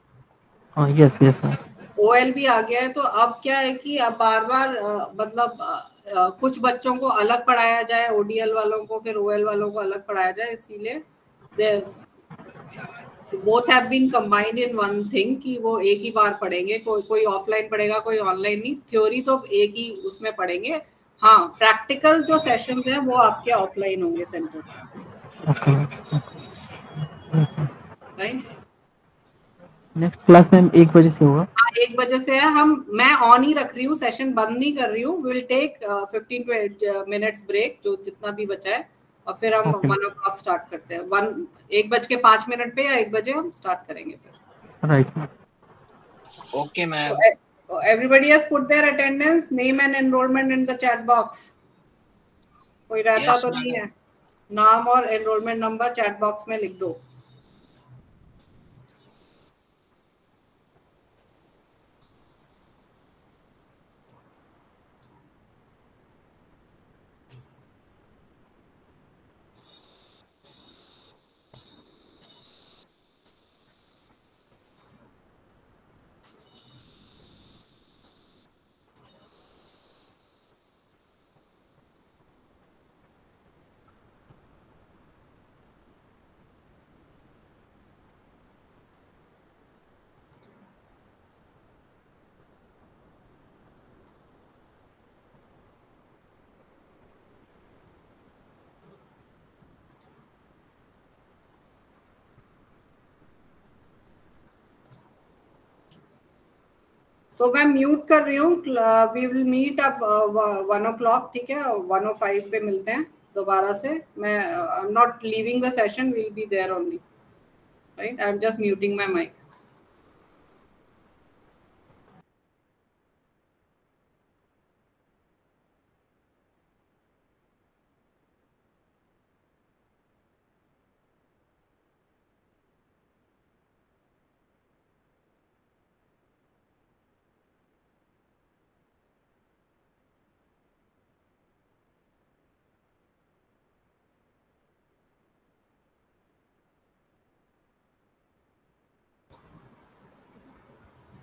हाँ यस यस मैम। ओएल भी आ गया है, तो अब क्या है कि अब बार बार मतलब कुछ बच्चों को अलग पढ़ाया जाए, ओडीएल वालों को फिर ओएल वालों को अलग पढ़ाया जाए, इसीलिए both have been combined in one thing कि वो एक ही बार पढ़ेंगे। कोई ऑफलाइन पढ़ेगा, कोई ऑनलाइन नहीं। थ्योरी तो एक ही उसमें पढ़ेंगे, हाँ प्रैक्टिकल जो सेशंस हैं वो आपके ऑफलाइन होंगे centre, okay right. Next class ma'am 1 बजे से होगा। हाँ 1 बजे से है। मैं ऑन ही रख रही हूँ, सेशन बंद नहीं कर रही हूँ। Will take 15 to 8 minutes break, जो जितना भी बचा है, और फिर हम Okay. 1 o'clock स्टार्ट करते हैं। 1:05 पे या 1 बजे हम स्टार्ट करेंगे फिर। Right. Okay ma'am. So everybody has put their attendance, name and enrollment in the chat box. कोई रहता Yes, तो ma'am. नहीं है? नाम और एनरोलमेंट नंबर चैट बॉक्स में लिख दो। सो मैं म्यूट कर रही हूँ। वी विल मीट अब 1 o'clock, ठीक है? 1:05 पे मिलते हैं दोबारा से। मैं I am not leaving the session, will be there only, right? I am just muting my mic.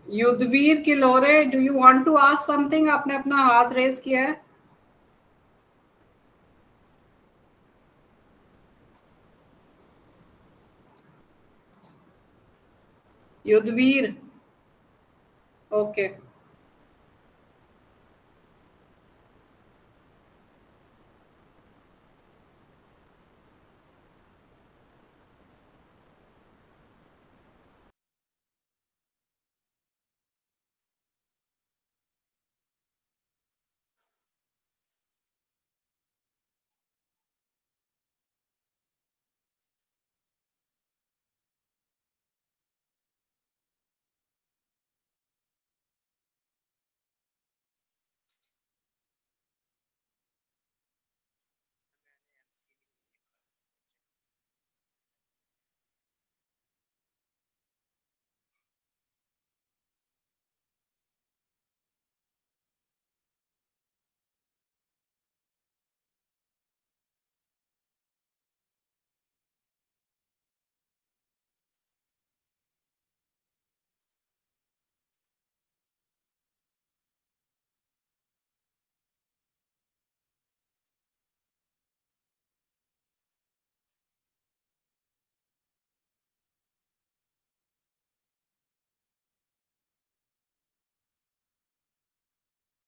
Yudhvir Kilore, do you want to ask something? आपने अपना हाथ रेस किया है। युद्धवीर, ओके।